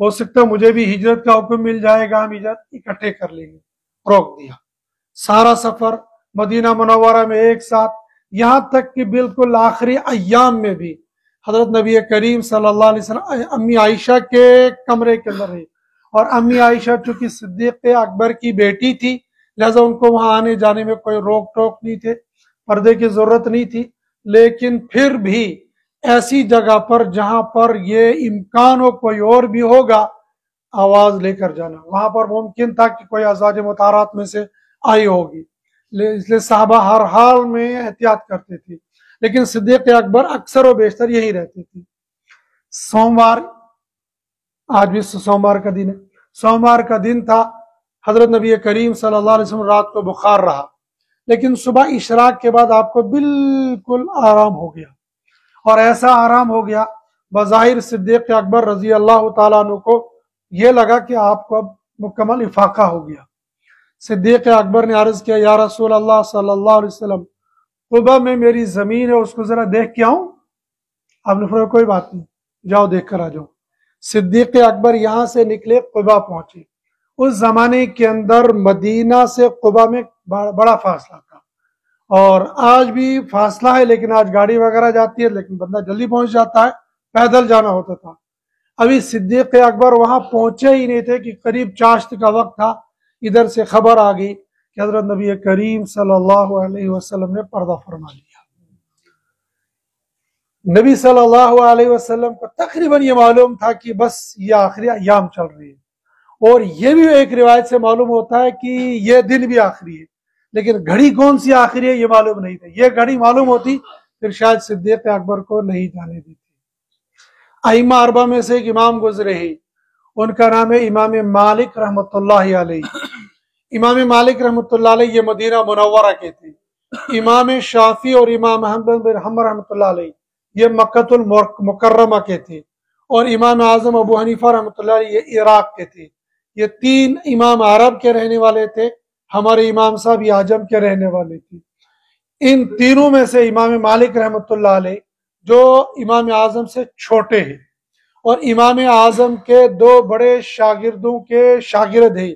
[SPEAKER 1] ہو سکتا مجھے بھی ہجرت کا حکم مل جائے گا، ہم ہجرت اکٹھے کر لیں گے. روک دیا. سارا سفر مدینہ منورہ میں ایک ساتھ، یہاں تک کہ بالکل آخری ایام میں بھی حضرت نبی کریم صلی اللہ علیہ وسلم امی عائشہ کے کمرے کے اندر رہے. اور امی عائشہ چونکہ صدیق اکبر کی بیٹی تھی لہذا ان کو وہاں آنے جانے میں کوئی روک ٹوک نہیں تھے، پردے کی ضرورت نہیں تھی. لیکن پھر بھی ایسی جگہ پر جہاں پر یہ امکان ہو کوئی اور بھی ہوگا آواز لے کر جانا، وہاں پر ممکن تھا کہ کوئی ازواج مطہرات میں سے آئی ہوگی، اس لیے صحابہ ہر حال میں احتیاط کرتے تھے. لیکن صدیق اکبر اکثر و بیشتر یہی رہتے تھے. سوموار، آج بھی سوموار کا دن ہے، سوموار کا دن تھا. حضرت نبی کریم صلی اللہ علیہ وسلم رات کو بخار رہا، لیکن صبح اشراق کے بعد آپ کو بالکل آرام ہو گیا. اور ایسا آرام ہو گیا بظاہر صدیق اکبر رضی اللہ تعالیٰ عنہ کو یہ لگا کہ آپ کو اب مکمل افاقہ ہو گیا۔ صدیق اکبر نے عرض کیا یا رسول اللہ صلی اللہ علیہ وسلم، قبا میں میری زمین ہے، اس کو ذرا دیکھ کے آؤں؟ آپ نے فرمایا کوئی بات نہیں، جاؤ دیکھ کر آ جاؤ۔ صدیق اکبر یہاں سے نکلے، قبا پہنچے۔ اس زمانے کے اندر مدینہ سے قبا میں بڑا فاصلہ تھا، اور آج بھی فاصلہ ہے، لیکن آج گاڑی وغیرہ جاتی ہے، لیکن بندہ جلدی پہنچ جاتا ہے، پیدل جانا ہوتا تھا۔ ابھی صدیق اکبر وہاں پہنچے ہی نہیں تھے کہ قریب چاشت کا وقت تھا، ادھر سے خبر آ گئی کہ حضرت نبی کریم صلی اللہ علیہ وسلم نے پردہ فرما لیا۔ نبی صلی اللہ علیہ وسلم کو تقریباً یہ معلوم تھا کہ بس یہ آخری ایام چل رہی ہے، اور یہ بھی ایک روایت سے معلوم ہوتا ہے کہ یہ دن بھی آخری ہے، لیکن گھڑی کون سی آخری ہے یہ معلوم نہیں تھا۔ یہ گھڑی معلوم ہوتی پھر شاید صدیق اکبر کو نہیں جانے دیتی۔ ائمہ اربعہ میں سے ایک امام گزرے ہیں، ان کا نام ہے امام مالک رحمۃ اللہ علیہ۔ امام مالک رحمۃ اللہ علیہ یہ مدینہ منورہ کے تھے۔ امام شافعی اور امام احمد بن حنبل رحمۃ اللہ علیہ یہ مکۃ المکرمہ کے تھے، اور امام اعظم ابو حنیفہ رحمۃ اللہ علیہ یہ عراق کے تھے۔ یہ تین امام عرب کے رہنے والے تھے، ہمارے امام صاحب یہ عجم کے رہنے والے تھے۔ ان تینوں میں سے امام مالک رحمۃ اللہ علیہ جو امام اعظم سے چھوٹے ہیں، اور امام اعظم کے دو بڑے شاگردوں کے شاگرد ہیں،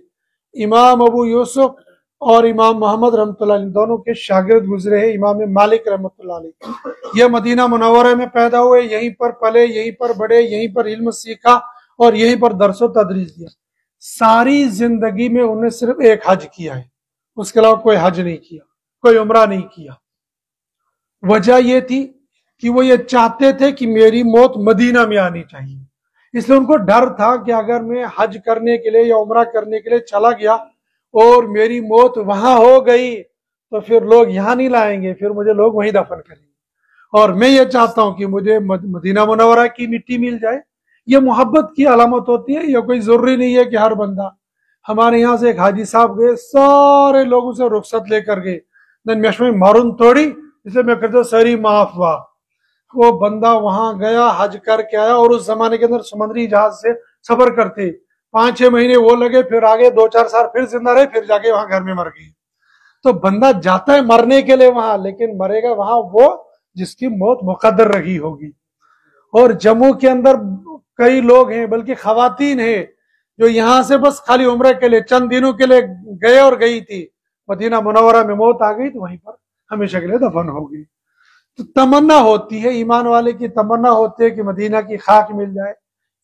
[SPEAKER 1] امام ابو یوسف اور امام محمد رحمۃ اللہ علیہ، دونوں کے شاگرد گزرے ہیں امام مالک رحمۃ اللہ علیہ۔ یہ مدینہ منورہ میں پیدا ہوئے، یہیں پر پلے، یہیں پر بڑے، یہیں پر علم سیکھا اور یہیں پر درس و تدریس دیا۔ ساری زندگی میں انہوں نے صرف ایک حج کیا ہے، اس کے علاوہ کوئی حج نہیں کیا، کوئی عمرہ نہیں کیا۔ وجہ یہ تھی کہ وہ یہ چاہتے تھے کہ میری موت مدینہ میں آنی چاہیے، اس لیے ان کو ڈر تھا کہ اگر میں حج کرنے کے لیے یا عمرہ کرنے کے لیے چلا گیا اور میری موت وہاں ہو گئی تو پھر لوگ یہاں نہیں لائیں گے، پھر مجھے لوگ وہیں دفن کریں گے، اور میں یہ چاہتا ہوں کہ مجھے مدینہ منورہ کی مٹی مل جائے۔ یہ محبت کی علامت ہوتی ہے، یہ کوئی ضروری نہیں ہے کہ ہر بندہ۔ ہمارے یہاں سے ایک حاجی صاحب گئے، سارے لوگوں سے رخصت لے کر گئے، میں مارون توڑی اسے میں کہتا ہوں سری معاف ہوا۔ وہ بندہ وہاں گیا، حج کر کے آیا، اور اس زمانے کے اندر سمندری جہاز سے سفر کرتے، 5-6 مہینے وہ لگے، پھر آگے 2-4 سال پھر زندہ رہے، پھر جا کے وہاں گھر میں مر گئے۔ تو بندہ جاتا ہے مرنے کے لیے وہاں، لیکن مرے گا وہاں وہ جس کی موت مقدر رہی ہوگی۔ اور جموں کے اندر کئی لوگ ہیں، بلکہ خواتین ہیں، جو یہاں سے بس خالی عمرے کے لیے چند دنوں کے لیے گئے اور گئی تھی، مدینہ منورہ میں موت آ گئی تو وہیں پر ہمیشہ کے لیے دفن ہو گئی۔ تو تمنا ہوتی ہے، ایمان والے کی تمنا ہوتی ہے کہ مدینہ کی خاک مل جائے۔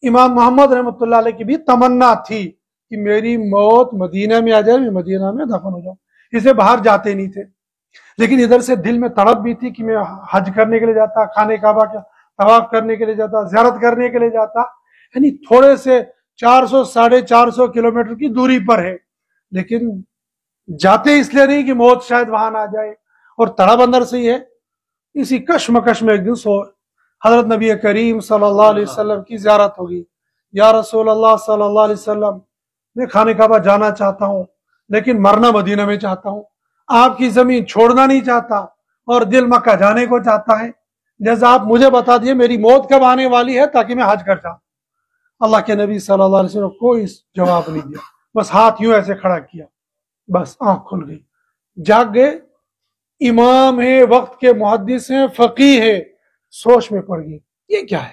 [SPEAKER 1] امام محمد رحمۃ اللہ علیہ کی بھی تمنا تھی کہ میری موت مدینہ میں آ جائے، میں مدینہ میں دفن ہو جاؤں، اسے باہر جاتے نہیں تھے۔ لیکن ادھر سے دل میں تڑپ بھی تھی کہ میں حج کرنے کے لیے جاتا، خانہ کعبہ کا طواف کرنے کے لیے جاتا، زیارت کرنے کے لیے جاتا، یعنی تھوڑے سے 400-450 کلومیٹر کی دوری پر ہے، لیکن جاتے اس لیے نہیں کہ موت شاید وہاں نہ جائے۔ اور تڑپ اندر سے ہی ہے۔ اسی کشمکش میں ایک دن حضرت نبی کریم صلی اللہ علیہ وسلم کی زیارت ہوگی۔ یا رسول اللہ صلی اللہ علیہ وسلم، میں خانہ کعبہ جانا چاہتا ہوں، لیکن مرنا مدینہ میں چاہتا ہوں، آپ کی زمین چھوڑنا نہیں چاہتا، اور دل مکہ جانے کو چاہتا ہے، لہذا آپ مجھے بتا دیے میری موت کب آنے والی ہے تاکہ میں حج کر جاؤں۔ اللہ کے نبی صلی اللہ علیہ وسلم کوئی جواب نہیں دیا، بس ہاتھ یوں ایسے کھڑا کیا، بس آنکھ کھل گئی، جاگ گئے۔ امام ہے، وقت کے محدث ہیں، فقیہ ہے، سوچ میں پڑ گئی یہ کیا ہے؟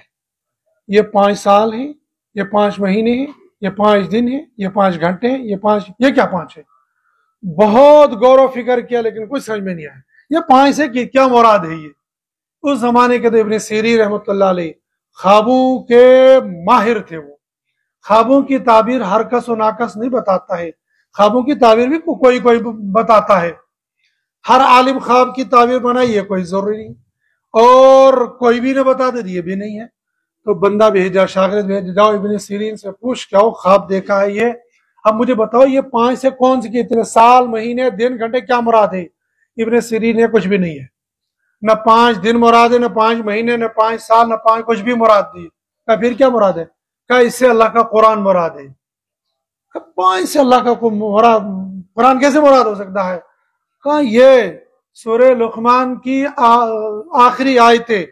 [SPEAKER 1] یہ 5 سال ہیں، یہ 5 مہینے ہیں، یہ 5 دن ہیں، یہ 5 گھنٹے ہیں، یہ کیا 5 ہے؟ بہت غور و فکر کیا لیکن کچھ سمجھ میں نہیں آیا یہ 5 سے کیا مراد ہے۔ یہ اس زمانے کے ابن سیرین رحمۃ اللہ علیہ خوابوں کے ماہر تھے۔ وہ خوابوں کی تعبیر ہر کس و ناکس نہیں بتاتا ہے، خوابوں کی تعبیر بھی کوئی بتاتا ہے۔ ہر عالم خواب کی تعبیر بنائی یہ کوئی ضروری نہیں، اور کوئی بھی نہ بتا دے یہ بھی نہیں ہے۔ تو بندہ بھیجا، شاگرد بھیجا، جاؤ ابن سیرین سے پوچھ کے آؤ خواب دیکھا ہے یہ، اب مجھے بتاؤ یہ 5 سے کون سی کتنے سال، مہینے، دن، گھنٹے کیا مراد ہے؟ ابن سیرین نے کچھ بھی نہیں ہے، نہ 5 دن مراد ہے، نہ 5 مہینے، نہ 5 سال، نہ 5 کچھ بھی مراد نہیں۔ کہا پھر کیا مراد ہے؟ کہا اس سے اللہ کا قرآن مراد ہے۔ کہا 5 سے اللہ کا قرآن کیسے مراد ہو سکتا ہے؟ کہا یہ سورہ لقمان کی آخری آیتیں،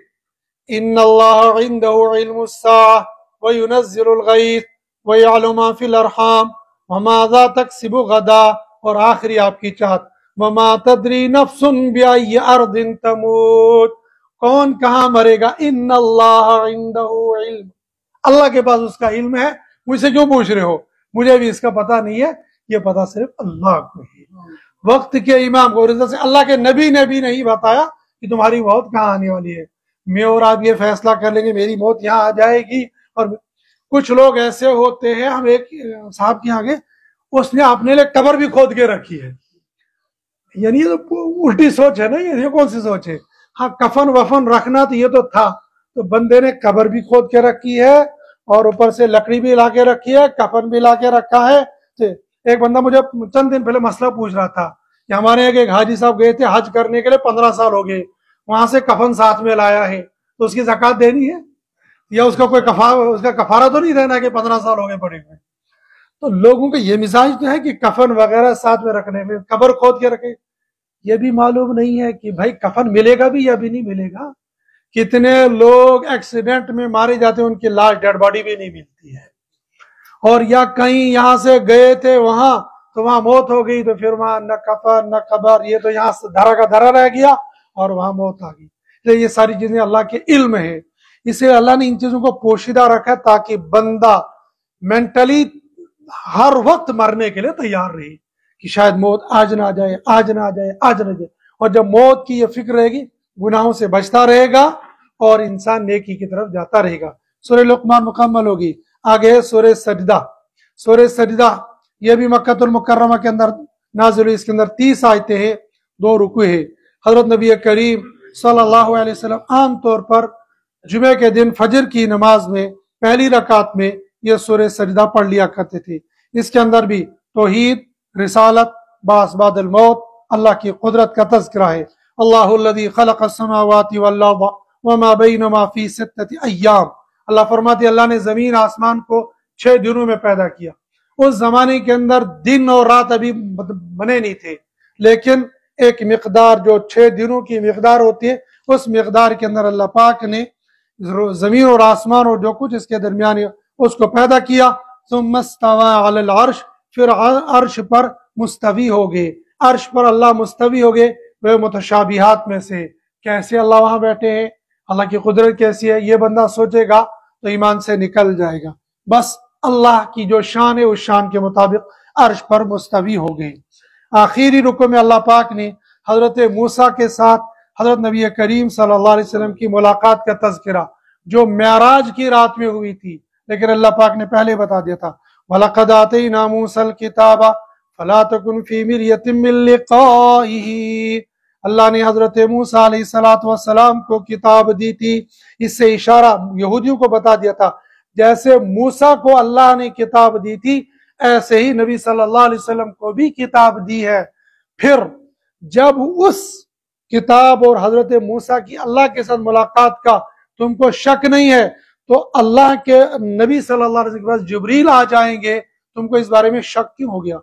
[SPEAKER 1] ان اللہ عنده علم الساعة وينزل الغیث ويعلم ما في الارحام وماذا تکسب غدا، اور آخری آپ کی چاہت وما تدری نفس بأي ارض تموت، کون کہاں مرے گا، ان اللہ عنده علم، اللہ کے پاس اس کا علم ہے، مجھ سے کیوں پوچھ رہے ہو، مجھے بھی اس کا پتہ نہیں ہے، یہ پتہ صرف اللہ کو ہے۔ وقت کے امام کو سے اللہ کے نبی نے بھی نہیں بتایا کہ تمہاری موت کہاں آنے والی ہے، میں اور آپ یہ فیصلہ کر لیں گے میری موت یہاں آ جائے گی۔ اور کچھ لوگ ایسے ہوتے ہیں، ہم ایک صاحب کے آگے، اس نے اپنے لیے قبر بھی کھود کے رکھی ہے، یعنی یہ تو الٹی سوچ ہے نا، یہ کون سی سوچ ہے؟ ہاں کفن وفن رکھنا تو یہ تو تھا، تو بندے نے قبر بھی کھود کے رکھی ہے اور اوپر سے لکڑی بھی لا کے رکھی ہے، کفن بھی لا کے رکھا ہے۔ ایک بندہ مجھے چند دن پہلے مسئلہ پوچھ رہا تھا کہ ہمارے ایک حاجی صاحب گئے تھے حج کرنے کے لیے، 15 سال ہو گئے، وہاں سے کفن ساتھ میں لایا ہے، تو اس کی زکوٰۃ دینی ہے یا اس کا کوئی اس کا کفارہ تو نہیں دینا کہ 15 سال ہو گئے پڑے ہوئے؟ تو لوگوں کا یہ مزاج تو ہے کہ کفن وغیرہ ساتھ میں رکھنے میں، قبر کھود کے رکھے، یہ بھی معلوم نہیں ہے کہ بھائی کفن ملے گا بھی یا بھی نہیں ملے گا۔ کتنے لوگ ایکسیڈنٹ میں مارے جاتے ہیں، ان کی لاش ڈیڈ باڈی بھی نہیں ملتی ہے، اور یا کہیں یہاں سے گئے تھے وہاں تو وہاں موت ہو گئی، تو پھر وہاں نہ کفن نہ قبر، یہ تو یہاں سے دھرا کا دھرا رہ گیا اور وہاں موت آ گئی۔ یہ ساری چیزیں اللہ کے علم ہے، اس لیے اللہ نے ان چیزوں کو پوشیدہ رکھا ہے تاکہ بندہ مینٹلی ہر وقت مرنے کے لیے تیار رہے کہ شاید موت آج نہ آ جائے، آج نہ آ جائے، آج نہ جائے، اور جب موت کی یہ فکر رہے گی گناہوں سے بچتا رہے گا اور انسان نیکی کی طرف جاتا رہے گا۔ سورہ لقمان مکمل ہوگی، آگے ہے سورہ سجدہ۔ سورہ سجدہ یہ بھی مکہ المکرمہ کے اندر نازل ہوئی، اس کے اندر 30 آیتیں ہیں، 2 رکوع ہے۔ حضرت نبی کریم صلی اللہ علیہ وسلم عام طور پر جمعے کے دن فجر کی نماز میں پہلی رکعت میں یہ سورہ سجدہ پڑھ لیا کرتے تھے۔ اس کے اندر بھی توحید، رسالت، بعث بعد الموت، اللہ کی قدرت کا تذکرہ ہے۔ اللہ الذی خلق السماوات والارض وما بینہما فی 6 ایام، اللہ فرماتے اللہ نے زمین آسمان کو 6 دنوں میں پیدا کیا۔ اس زمانے کے اندر دن اور رات ابھی بنے نہیں تھے، لیکن ایک مقدار جو 6 دنوں کی مقدار ہوتی ہے، اس مقدار کے اندر اللہ پاک نے زمین اور آسمان اور جو کچھ اس کے درمیان ہے اس کو پیدا کیا۔ ثم استوى علی العرش، پھر عرش پر مستوی ہو گئے، عرش پر اللہ مستوی ہو گئے۔ وہ متشابہات میں سے کیسے اللہ وہاں بیٹھے ہیں، اللہ کی قدرت کیسی ہے، یہ بندہ سوچے گا تو ایمان سے نکل جائے گا۔ بس اللہ کی جو شان ہے اس شان کے مطابق عرش پر مستوی ہو گئے۔ آخری رکوع میں اللہ پاک نے حضرت موسیٰ کے ساتھ حضرت نبی کریم صلی اللہ علیہ وسلم کی ملاقات کا تذکرہ جو معراج کی رات میں ہوئی تھی، لیکن اللہ پاک نے پہلے بتا دیا تھا وَلَقَدْ آتَيْنَا مُوسَى الْكِتَابَ فَلَا تَكُنْ فِي مِرْيَةٍ مِّن لِقَائِهِ، اللہ نے حضرت موسیٰ علیہ السلام کو کتاب دی تھی۔ اس سے اشارہ یہودیوں کو بتا دیا تھا جیسے موسیٰ کو اللہ نے کتاب دی تھی ایسے ہی نبی صلی اللہ علیہ وسلم کو بھی کتاب دی ہے۔ پھر جب اس کتاب اور حضرت موسیٰ کی اللہ کے ساتھ ملاقات کا تم کو شک نہیں ہے تو اللہ کے نبی صلی اللہ علیہ وسلم کے پاس جبریل آ جائیں گے، تم کو اس بارے میں شک کیوں ہو گیا؟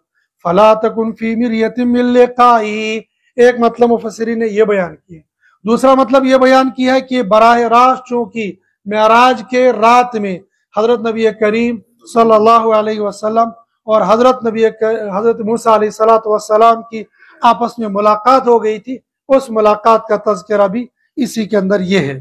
[SPEAKER 1] فَلَا تَكُنْ فِي مِرْيَةٍ مِّن لِقَائِهِ، ایک مطلب مفسرین نے یہ بیان کیا ہے۔ دوسرا مطلب یہ بیان کیا ہے کہ براہ راست چونکہ معراج کے رات میں حضرت نبی کریم صلی اللہ علیہ وسلم اور حضرت موسیٰ علیہ السلام کی آپس میں ملاقات ہو گئی تھی، اس ملاقات کا تذکرہ بھی اسی کے اندر یہ ہے۔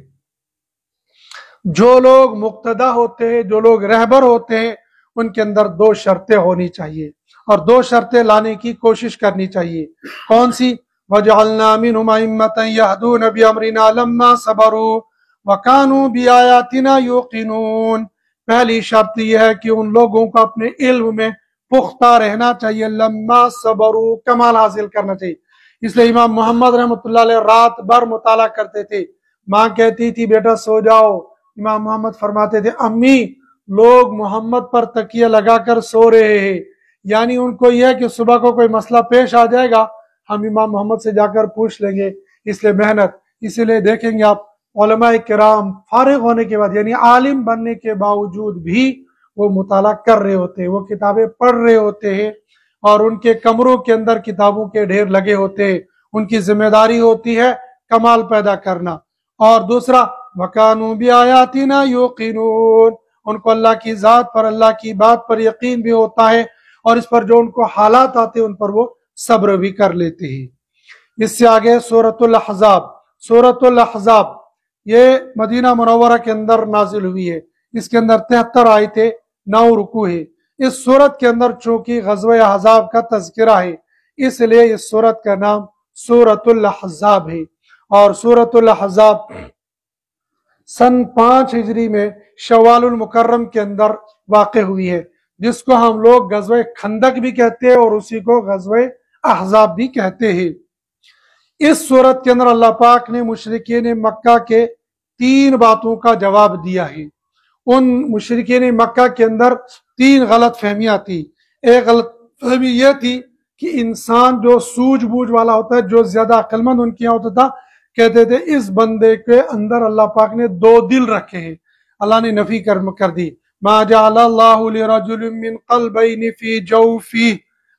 [SPEAKER 1] جو لوگ مقتدا ہوتے ہیں، جو لوگ رہبر ہوتے ہیں، ان کے اندر 2 شرطیں ہونی چاہیے اور 2 شرطیں لانے کی کوشش کرنی چاہیے۔ کون سی؟ وَجَعَلْنَا مِنْهُمْ أَئِمَّةً يَهْدُونَ بِأَمْرِنَا لَمَّا صَبَرُوا وَكَانُوا بِآيَاتِنَا يُوقِنُونَ، پہلی شرط یہ ہے کہ ان لوگوں کو اپنے علم میں پختہ رہنا چاہیے، لما صبروا، کمال حاصل کرنا چاہیے۔ اس لیے امام محمد رحمۃ اللہ علیہ رات بھر مطالعہ کرتے تھے، ماں کہتی تھی بیٹا سو جاؤ، امام محمد فرماتے تھے امی لوگ محمد پر تکیہ لگا کر سو رہے ہیں، یعنی ان کو یہ ہے کہ صبح کو کوئی مسئلہ پیش آ جائے گا ہم امام محمد سے جا کر پوچھ لیں گے، اس لیے محنت۔ اسی لیے دیکھیں گے آپ علماء کرام فارغ ہونے کے بعد یعنی عالم بننے کے باوجود بھی وہ مطالعہ کر رہے ہوتے ہیں، وہ کتابیں پڑھ رہے ہوتے ہیں، اور ان کے کمروں کے اندر کتابوں کے ڈھیر لگے ہوتے ہیں۔ ان کی ذمہ داری ہوتی ہے کمال پیدا کرنا۔ اور دوسرا وَكَانُوا بِآيَاتِنَا يُوقِنُونَ، ان کو اللہ کی ذات پر، اللہ کی بات پر یقین بھی ہوتا ہے، اور اس پر جو ان کو حالات آتے ہیں ان پر وہ صبر بھی کر لیتے ہیں۔ اس سے آگے سورۃ الاحزاب۔ سورۃ الاحزاب یہ مدینہ منورہ کے اندر نازل ہوئی ہے، اس کے اندر 73 آیتیں، 9 رکوع ہے۔ اس سورت کے اندر چونکہ غزوہ احزاب کا تذکرہ ہے، اس لیے اس سورت کا نام سورۃ الاحزاب ہے۔ اور سورۃ الاحزاب سن 5 ہجری میں شوال المکرم کے اندر واقع ہوئی ہے، جس کو ہم لوگ غزوہ خندق بھی کہتے ہیں اور اسی کو غزوہ احزاب بھی کہتے ہیں۔ اس صورت کے اندر اللہ پاک نے مشرکین مکہ کے 3 باتوں کا جواب دیا ہے۔ ان مشرکین مکہ کے اندر 3 غلط فہمیاں تھی۔ ایک غلط فہمی یہ تھی کہ انسان جو سوجھ بوجھ والا ہوتا ہے، جو زیادہ عقل مند ان کے یہاں ہوتا تھا، کہتے تھے اس بندے کے اندر اللہ پاک نے 2 دل رکھے ہیں۔ اللہ نے نفی کر دی، ما جعل اللہ لرجل من قلبین فی جوفہ،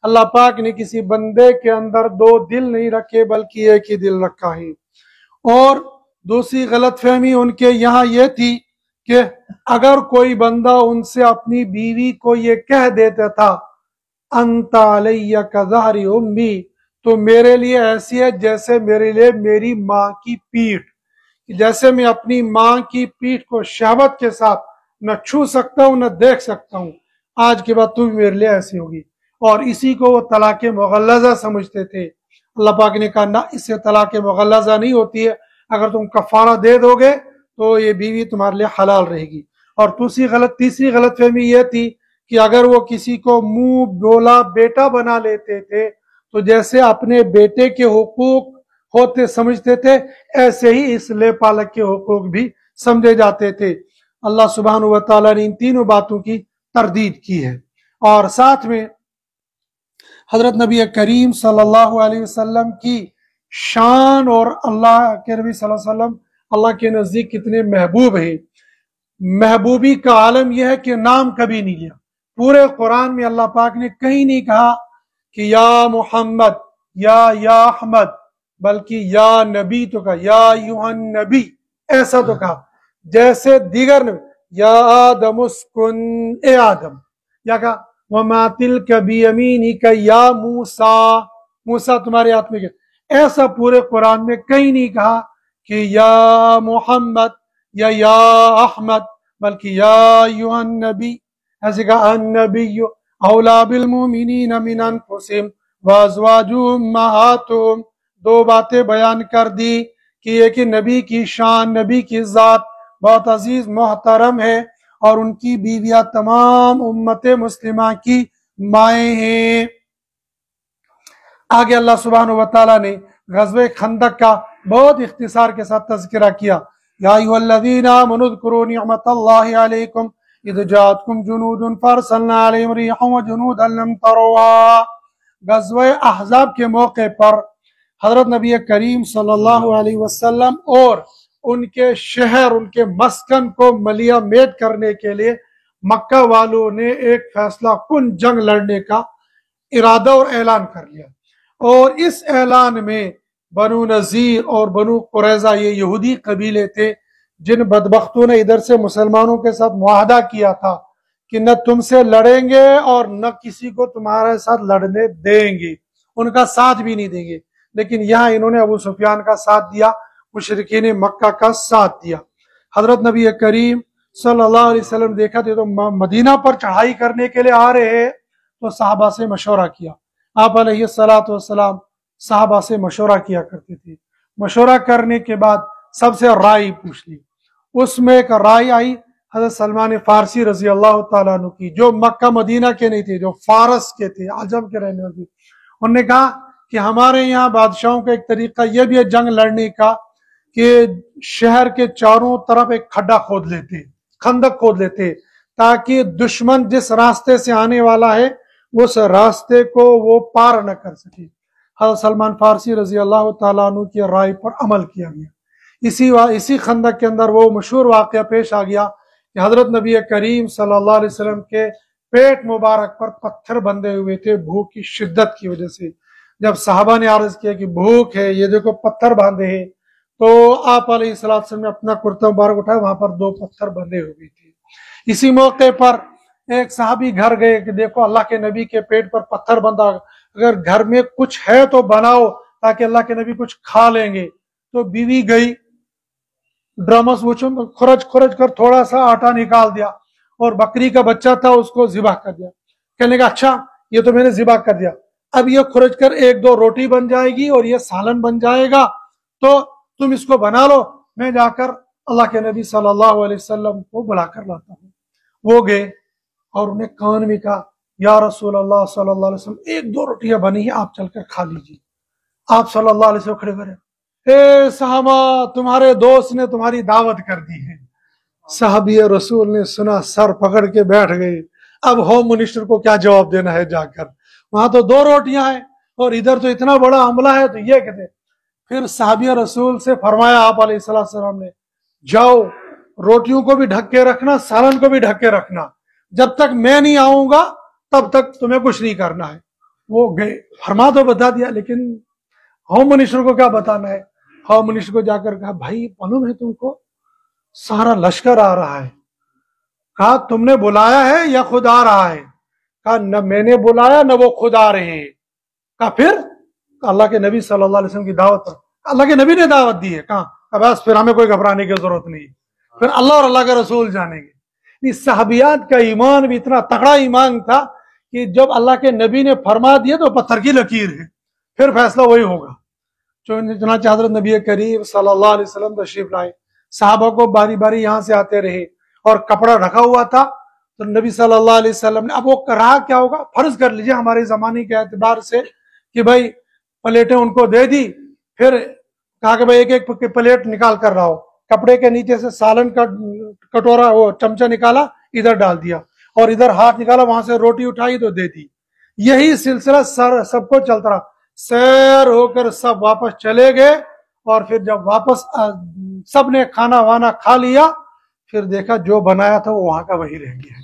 [SPEAKER 1] اللہ پاک نے کسی بندے کے اندر 2 دل نہیں رکھے بلکہ ایک ہی دل رکھا ہے۔ اور دوسری غلط فہمی ان کے یہاں یہ تھی کہ اگر کوئی بندہ ان سے اپنی بیوی کو یہ کہہ دیتا تھا انت علی کظہر امی، تو میرے لیے ایسی ہے جیسے میرے لیے میری ماں کی پیٹھ، جیسے میں اپنی ماں کی پیٹھ کو شہوت کے ساتھ نہ چھو سکتا ہوں نہ دیکھ سکتا ہوں، آج کے بعد تو بھی میرے لیے ایسی ہوگی۔ اور اسی کو وہ طلاق مغلظہ سمجھتے تھے۔ اللہ پاک نے کہا نہ، اس سے طلاق مغلظہ نہیں ہوتی ہے، اگر تم کفارہ دے دو گے تو یہ بیوی تمہارے لیے حلال رہے گی۔ اور تیسری غلط فہمی یہ تھی کہ اگر وہ کسی کو منہ بولا بیٹا بنا لیتے تھے تو جیسے اپنے بیٹے کے حقوق ہوتے سمجھتے تھے، ایسے ہی اس لے پالک کے حقوق بھی سمجھے جاتے تھے۔ اللہ سبحانہ و تعالیٰ نے ان 3 باتوں کی تردید کی ہے۔ اور ساتھ میں حضرت نبی کریم صلی اللہ علیہ وسلم کی شان، اور اللہ کے نبی صلی اللہ علیہ وسلم اللہ کے نزدیک کتنے محبوب ہیں۔ محبوبی کا عالم یہ ہے کہ نام کبھی نہیں لیا۔ پورے قرآن میں اللہ پاک نے کہیں نہیں کہا کہ یا محمد یا احمد، بلکہ یا نبی تو کہا، یا ایھا النبی، ایسا تو کہا۔ جیسے دیگر نبی، یا آدم اسکن، اے آدم، یا کہا وما تلک بیمینک یا موسیٰ، موسیٰ تمہارے ہاتھ میں کیا۔ ایسا پورے قرآن میں کہیں نہیں کہا کہ یا محمد یا احمد، بلکہ یا ایھا النبی۔ ایسے کہا النبی اولیٰ بالمؤمنین من انفسہم وازواجہم امہاتہم، 2 باتیں بیان کر دی کہ ایک نبی کی شان، نبی کی ذات بہت عزیز محترم ہے، اور ان کی بیویاں تمام امت مسلمہ کی مائیں ہیں۔ آگے اللہ سبحانہ و تعالیٰ نے غزوہ خندق کا بہت اختصار کے ساتھ تذکرہ کیا۔ یا ایھا الذین آمنوا اذکروا نعمت اللہ علیکم اذ جاءتکم جنود فارسلنا علیہم ریحا وجنودا لم تروها۔ غزوہ احزاب کے موقع پر حضرت نبی کریم صلی اللہ علیہ وسلم اور ان کے شہر، ان کے مسکن کو ملیہ میٹ کرنے کے لیے مکہ والوں نے ایک فیصلہ کن جنگ لڑنے کا ارادہ اور اعلان کر لیا۔ اور اس اعلان میں بنو نذیر اور بنو قریظہ، یہ یہودی قبیلے تھے جن بدبختوں نے ادھر سے مسلمانوں کے ساتھ معاہدہ کیا تھا کہ نہ تم سے لڑیں گے اور نہ کسی کو تمہارے ساتھ لڑنے دیں گے، ان کا ساتھ بھی نہیں دیں گے، لیکن یہاں انہوں نے ابو سفیان کا ساتھ دیا، مشرکین مکہ کا ساتھ دیا۔ حضرت نبی کریم صلی اللہ علیہ وسلم دیکھا تھے تو مدینہ پر چڑھائی کرنے کے لیے آ رہے ہیں، تو صحابہ سے مشورہ کیا۔ آپ علیہ السلام صحابہ سے مشورہ کیا کرتے تھے۔ مشورہ کرنے کے بعد سب سے رائے پوچھ لی، اس میں ایک رائے آئی حضرت سلمان فارسی رضی اللہ تعالیٰ عنہ کی، جو مکہ مدینہ کے نہیں تھے، جو فارس کے تھے، عجم کے رہنے والے۔ انہوں نے کہا کہ ہمارے یہاں بادشاہوں کا ایک طریقہ یہ بھی ہے جنگ لڑنے کا کہ شہر کے چاروں طرف ایک کھڈا کھود لیتے، خندق کھود لیتے، تاکہ دشمن جس راستے سے آنے والا ہے اس راستے کو وہ پار نہ کر سکے۔ حضرت سلمان فارسی رضی اللہ تعالیٰ عنہ کی رائے پر عمل کیا گیا۔ اسی خندق کے اندر وہ مشہور واقعہ پیش آ گیا کہ حضرت نبی کریم صلی اللہ علیہ وسلم کے پیٹ مبارک پر پتھر بندھے ہوئے تھے بھوک کی شدت کی وجہ سے۔ جب صحابہ نے عرض کیا کہ بھوک ہے، یہ دیکھو پتھر باندھے ہیں، تو آپ علیہ السلام نے اپنا کرتا مبارک اٹھایا, وہاں پر 2 پتھر بندھے ہوئے تھے. اسی موقع پر ایک صحابی گھر گئے کہ دیکھو اللہ کے نبی کے پیٹ پر پتھر بندھا, اگر گھر میں کچھ ہے تو بناؤ تاکہ اللہ کے نبی کچھ کھا لیں گے. تو بیوی گئی, ڈرمس وہ کھرچ کر تھوڑا سا آٹا نکال دیا اور بکری کا بچہ تھا اس کو ذبح کر دیا. کہنے کا اچھا یہ تو میں نے ذبح کر دیا, اب یہ کھرچ کر 1-2 روٹی بن جائے گی اور یہ سالن بن جائے گا, تو تم اس کو بنا لو, میں جا کر اللہ کے نبی صلی اللہ علیہ وسلم کو بلا کر لاتا ہوں. وہ گئے اور انہیں کان میں کہا یا رسول اللہ صلی اللہ علیہ وسلم 1-2 روٹیاں بنی ہیں, آپ چل کر کھا لیجیے. آپ صلی اللہ علیہ وسلم کھڑے کرے, اے صحابہ تمہارے دوست نے تمہاری دعوت کر دی ہے. صحابی رسول نے سنا, سر پکڑ کے بیٹھ گئے. اب ہوم منسٹر کو کیا جواب دینا ہے جا کر, وہاں تو 2 روٹیاں ہیں اور ادھر تو اتنا بڑا حملہ ہے, تو یہ کہتے. پھر صحابی رسول سے فرمایا آپ علیہ السلام نے, جاؤ روٹیوں کو بھی ڈھک کے رکھنا, سالن کو بھی ڈھک کے رکھنا, جب تک میں نہیں آؤں گا تب تک تمہیں کچھ نہیں کرنا ہے. وہ گئے, فرما تو بتا دیا, لیکن ہوم منسٹر کو کیا بتانا ہے. ہوم منسٹر کو جا کر کہا بھائی معلوم ہے تم کو سارا لشکر آ رہا ہے. کہا تم نے بلایا ہے یا خود آ رہا ہے. کہا نہ میں نے بلایا نہ وہ خود آ رہے ہیں. کہا پھر اللہ کے نبی صلی اللہ علیہ وسلم کی دعوت پر, اللہ کے نبی نے دعوت دی ہے. کہاں بس پھر ہمیں کوئی گھبرانے کی ضرورت نہیں, پھر اللہ اور اللہ کے رسول جانیں گے. صحابیات کا ایمان بھی اتنا تگڑا ایمان تھا کہ جب اللہ کے نبی نے فرما دیا تو پتھر کی لکیر ہے, پھر فیصلہ وہی ہوگا. چنانچہ حضرت نبی کریم صلی اللہ علیہ وسلم تشریف لائے, صحابہ کو باری باری یہاں سے آتے رہے اور کپڑا ڈھکا ہوا تھا. تو نبی صلی اللہ علیہ وسلم نے, اب وہ رہا کیا ہوگا, فرض کر لیجئے ہمارے زمانے کے اعتبار سے کہ بھائی پلیٹیں ان کو دے دی, پھر کہا کہ بھائی ایک پلیٹ نکال کر رہا ہو, کپڑے کے نیچے سے سالن کا کٹورا وہ چمچہ نکالا ادھر ڈال دیا, اور ادھر ہاتھ نکالا وہاں سے روٹی اٹھائی تو دے دی. یہی سلسلہ سب کو چلتا رہا. سیر ہو کر سب واپس چلے گئے, اور پھر جب واپس سب نے کھانا وانا کھا لیا, پھر دیکھا جو بنایا تھا وہ وہاں کا وہی رہ گیا.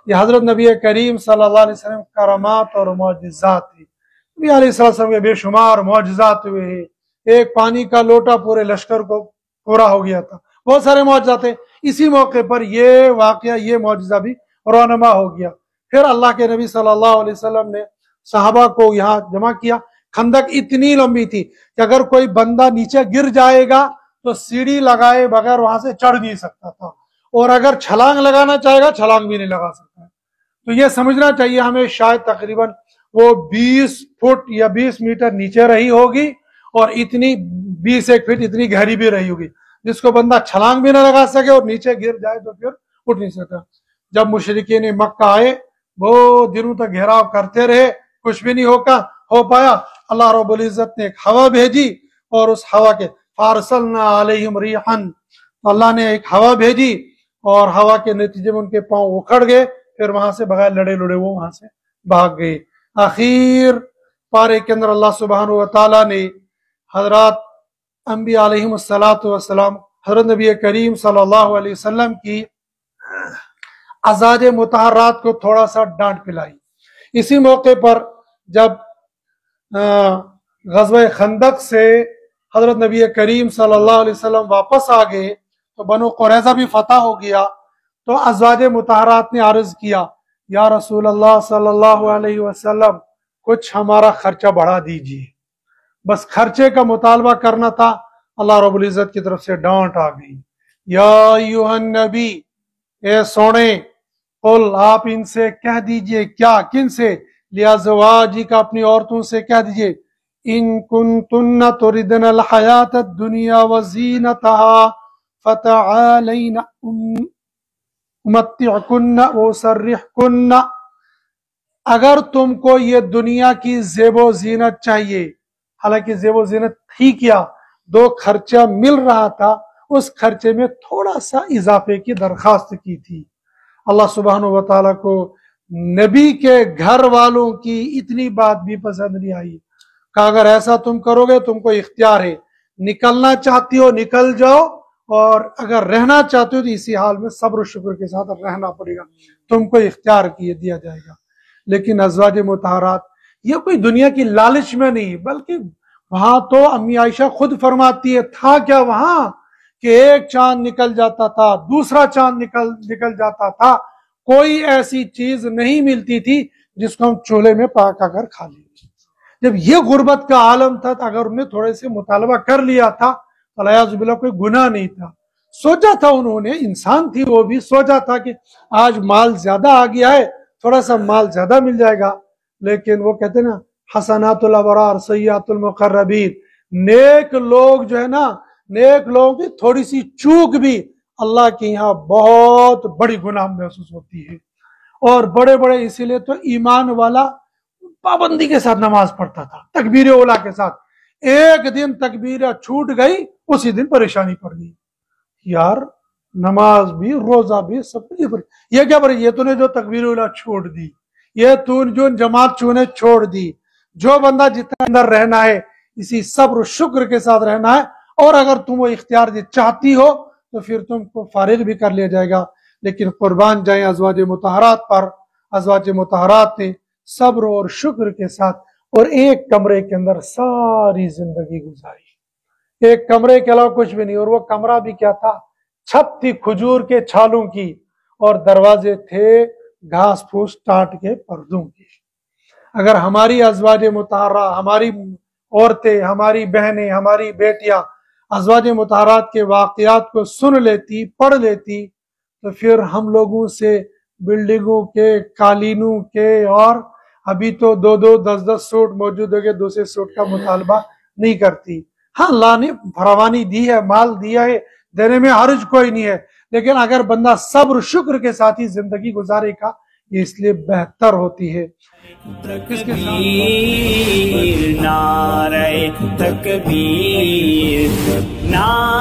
[SPEAKER 1] یہ حضرت نبی کریم صلی اللہ علیہ وسلم کرامات اور معجزات تھی. نبی علیہ السلام کے بے شمار معجزات ہوئے ہیں. ایک پانی کا لوٹا پورے لشکر کو پورا ہو گیا تھا, بہت سارے معجزات ہیں. اسی موقع پر یہ واقعہ, یہ معجزہ بھی رونما ہو گیا. پھر اللہ کے نبی صلی اللہ علیہ وسلم نے صحابہ کو یہاں جمع کیا. خندق اتنی لمبی تھی کہ اگر کوئی بندہ نیچے گر جائے گا تو سیڑھی لگائے بغیر وہاں سے چڑھ نہیں سکتا تھا, اور اگر چھلانگ لگانا چاہے گا چھلانگ بھی نہیں لگا سکتا. تو یہ سمجھنا چاہیے ہمیں, شاید تقریباً وہ 20 فٹ یا 20 میٹر نیچے رہی ہوگی, اور اتنی 21 فٹ اتنی گہری بھی رہی ہوگی, جس کو بندہ چھلانگ بھی نہ لگا سکے اور نیچے گر جائے تو پھر اٹھ نہیں سکتا. جب مشرکین مکہ آئے, بہت دنوں تک گھیراؤ کرتے رہے, کچھ بھی نہیں ہو پایا. اللہ رب العزت نے ایک ہوا بھیجی, اور اس ہوا کے فارسلنا علیہم ریحن, اللہ نے ایک ہوا بھیجی, اور ہوا کے نتیجے میں ان کے پاؤں اکھڑ گئے. پھر وہاں سے بغیر لڑے وہ وہاں سے بھاگ گئے. آخر پارے کے اندر اللہ سبحانہ و تعالیٰ نے حضرات انبیاء علیہم السلام حضرت نبی کریم صلی اللہ علیہ وسلم کی ازواج مطہرات کو تھوڑا سا ڈانٹ پلائی. اسی موقع پر جب غزوہ خندق سے حضرت نبی کریم صلی اللہ علیہ وسلم واپس آ گئے تو بنو قریظہ بھی فتح ہو گیا. تو ازواج مطہرات نے عرض کیا, یا رسول اللہ صلی اللہ علیہ وسلم کچھ ہمارا خرچہ بڑھا دیجیے, بس خرچے کا مطالبہ کرنا تھا. اللہ رب العزت کی طرف سے ڈانٹ آ گئی, یا ایھا النبی, اے سونے, قل آپ ان سے کہہ دیجئے, کیا کن سے, لازواجک اپنی عورتوں سے کہہ دیجئے, ان کنتن تردن الحیات الدنیا وزینتها فتعالین امتعکن واسرحکن, اگر تم کو یہ دنیا کی زیب و زینت چاہیے, حالانکہ زیب و زینت تھی کیا, 2 خرچہ مل رہا تھا, اس خرچے میں تھوڑا سا اضافے کی درخواست کی تھی. اللہ سبحانہ و تعالیٰ کو نبی کے گھر والوں کی اتنی بات بھی پسند نہیں آئی. کہا اگر ایسا تم کرو گے تم کو اختیار ہے, نکلنا چاہتی ہو نکل جاؤ, اور اگر رہنا چاہتے ہو تو اسی حال میں صبر و شکر کے ساتھ رہنا پڑے گا, تم کو اختیار دیا جائے گا. لیکن ازواج مطہرات یہ کوئی دنیا کی لالچ میں نہیں, بلکہ وہاں تو امی عائشہ خود فرماتی ہے تھا کیا وہاں کہ ایک چاند نکل جاتا تھا، دوسرا چاند نکل جاتا تھا، کوئی ایسی چیز نہیں ملتی تھی جس کو ہم چولہے میں پکا کر کھا لیں۔ جب یہ غربت کا عالم تھا تو اگر انہیں تھوڑے سے مطالبہ کر لیا تھا تو الیاذ باللہ کوئی گناہ نہیں تھا۔ سوچا تھا انہوں نے، انسان تھی وہ بھی، سوچا تھا کہ آج مال زیادہ آ گیا ہے، تھوڑا سا مال زیادہ مل جائے گا، لیکن وہ کہتے ہیں نا حسنات الابرار سیئات المقربین، نیک لوگ جو ہے نا، نیک لوگوں کی تھوڑی سی چوک بھی اللہ کے یہاں بہت بڑی گناہ محسوس ہوتی ہے۔ اور بڑے بڑے اسی لیے تو ایمان والا پابندی کے ساتھ نماز پڑھتا تھا، تکبیر اولا کے ساتھ، ایک دن تکبیر چھوٹ گئی اسی دن پریشانی پڑ گئی، یار نماز بھی روزہ بھی سب کچھ، یہ کیا بڑی یہ تو نے جو تکبیر اولا چھوڑ دی، یہ تو جو جماعت چونے چھوڑ دی۔ جو بندہ جتنا اندر رہنا ہے اسی صبر و شکر کے ساتھ رہنا ہے، اور اگر تم وہ اختیار چاہتی ہو تو پھر تم کو فارغ بھی کر لیا جائے گا، لیکن قربان جائیں ازواج مطہرات پر، ازواج مطہرات نے صبر اور شکر کے ساتھ اور ایک کمرے کے اندر ساری زندگی گزاری، ایک کمرے کے علاوہ کچھ بھی نہیں، اور وہ کمرہ بھی کیا تھا، چھت تھی کھجور کے چھالوں کی، اور دروازے تھے گھاس پھوس ٹاٹ کے پردوں کی۔ اگر ہماری ازواج مطہرہ، ہماری عورتیں، ہماری بہنیں، ہماری بیٹیاں ازواج مطہرات کے واقعات کو سن لیتی، پڑھ لیتی، تو پھر ہم لوگوں سے بلڈنگوں کے، قالینوں کے، اور ابھی تو 2-2 10 سوٹ موجود ہو گئے، دوسرے سوٹ کا مطالبہ نہیں کرتی۔ ہاں اللہ نے فراوانی دی ہے، مال دیا ہے، دینے میں حرج کوئی نہیں ہے، لیکن اگر بندہ صبر شکر کے ساتھ ہی زندگی گزارے گا یہ اس لیے بہتر ہوتی ہے۔
[SPEAKER 2] تکبیر نعرہ تکبیر، نعرہ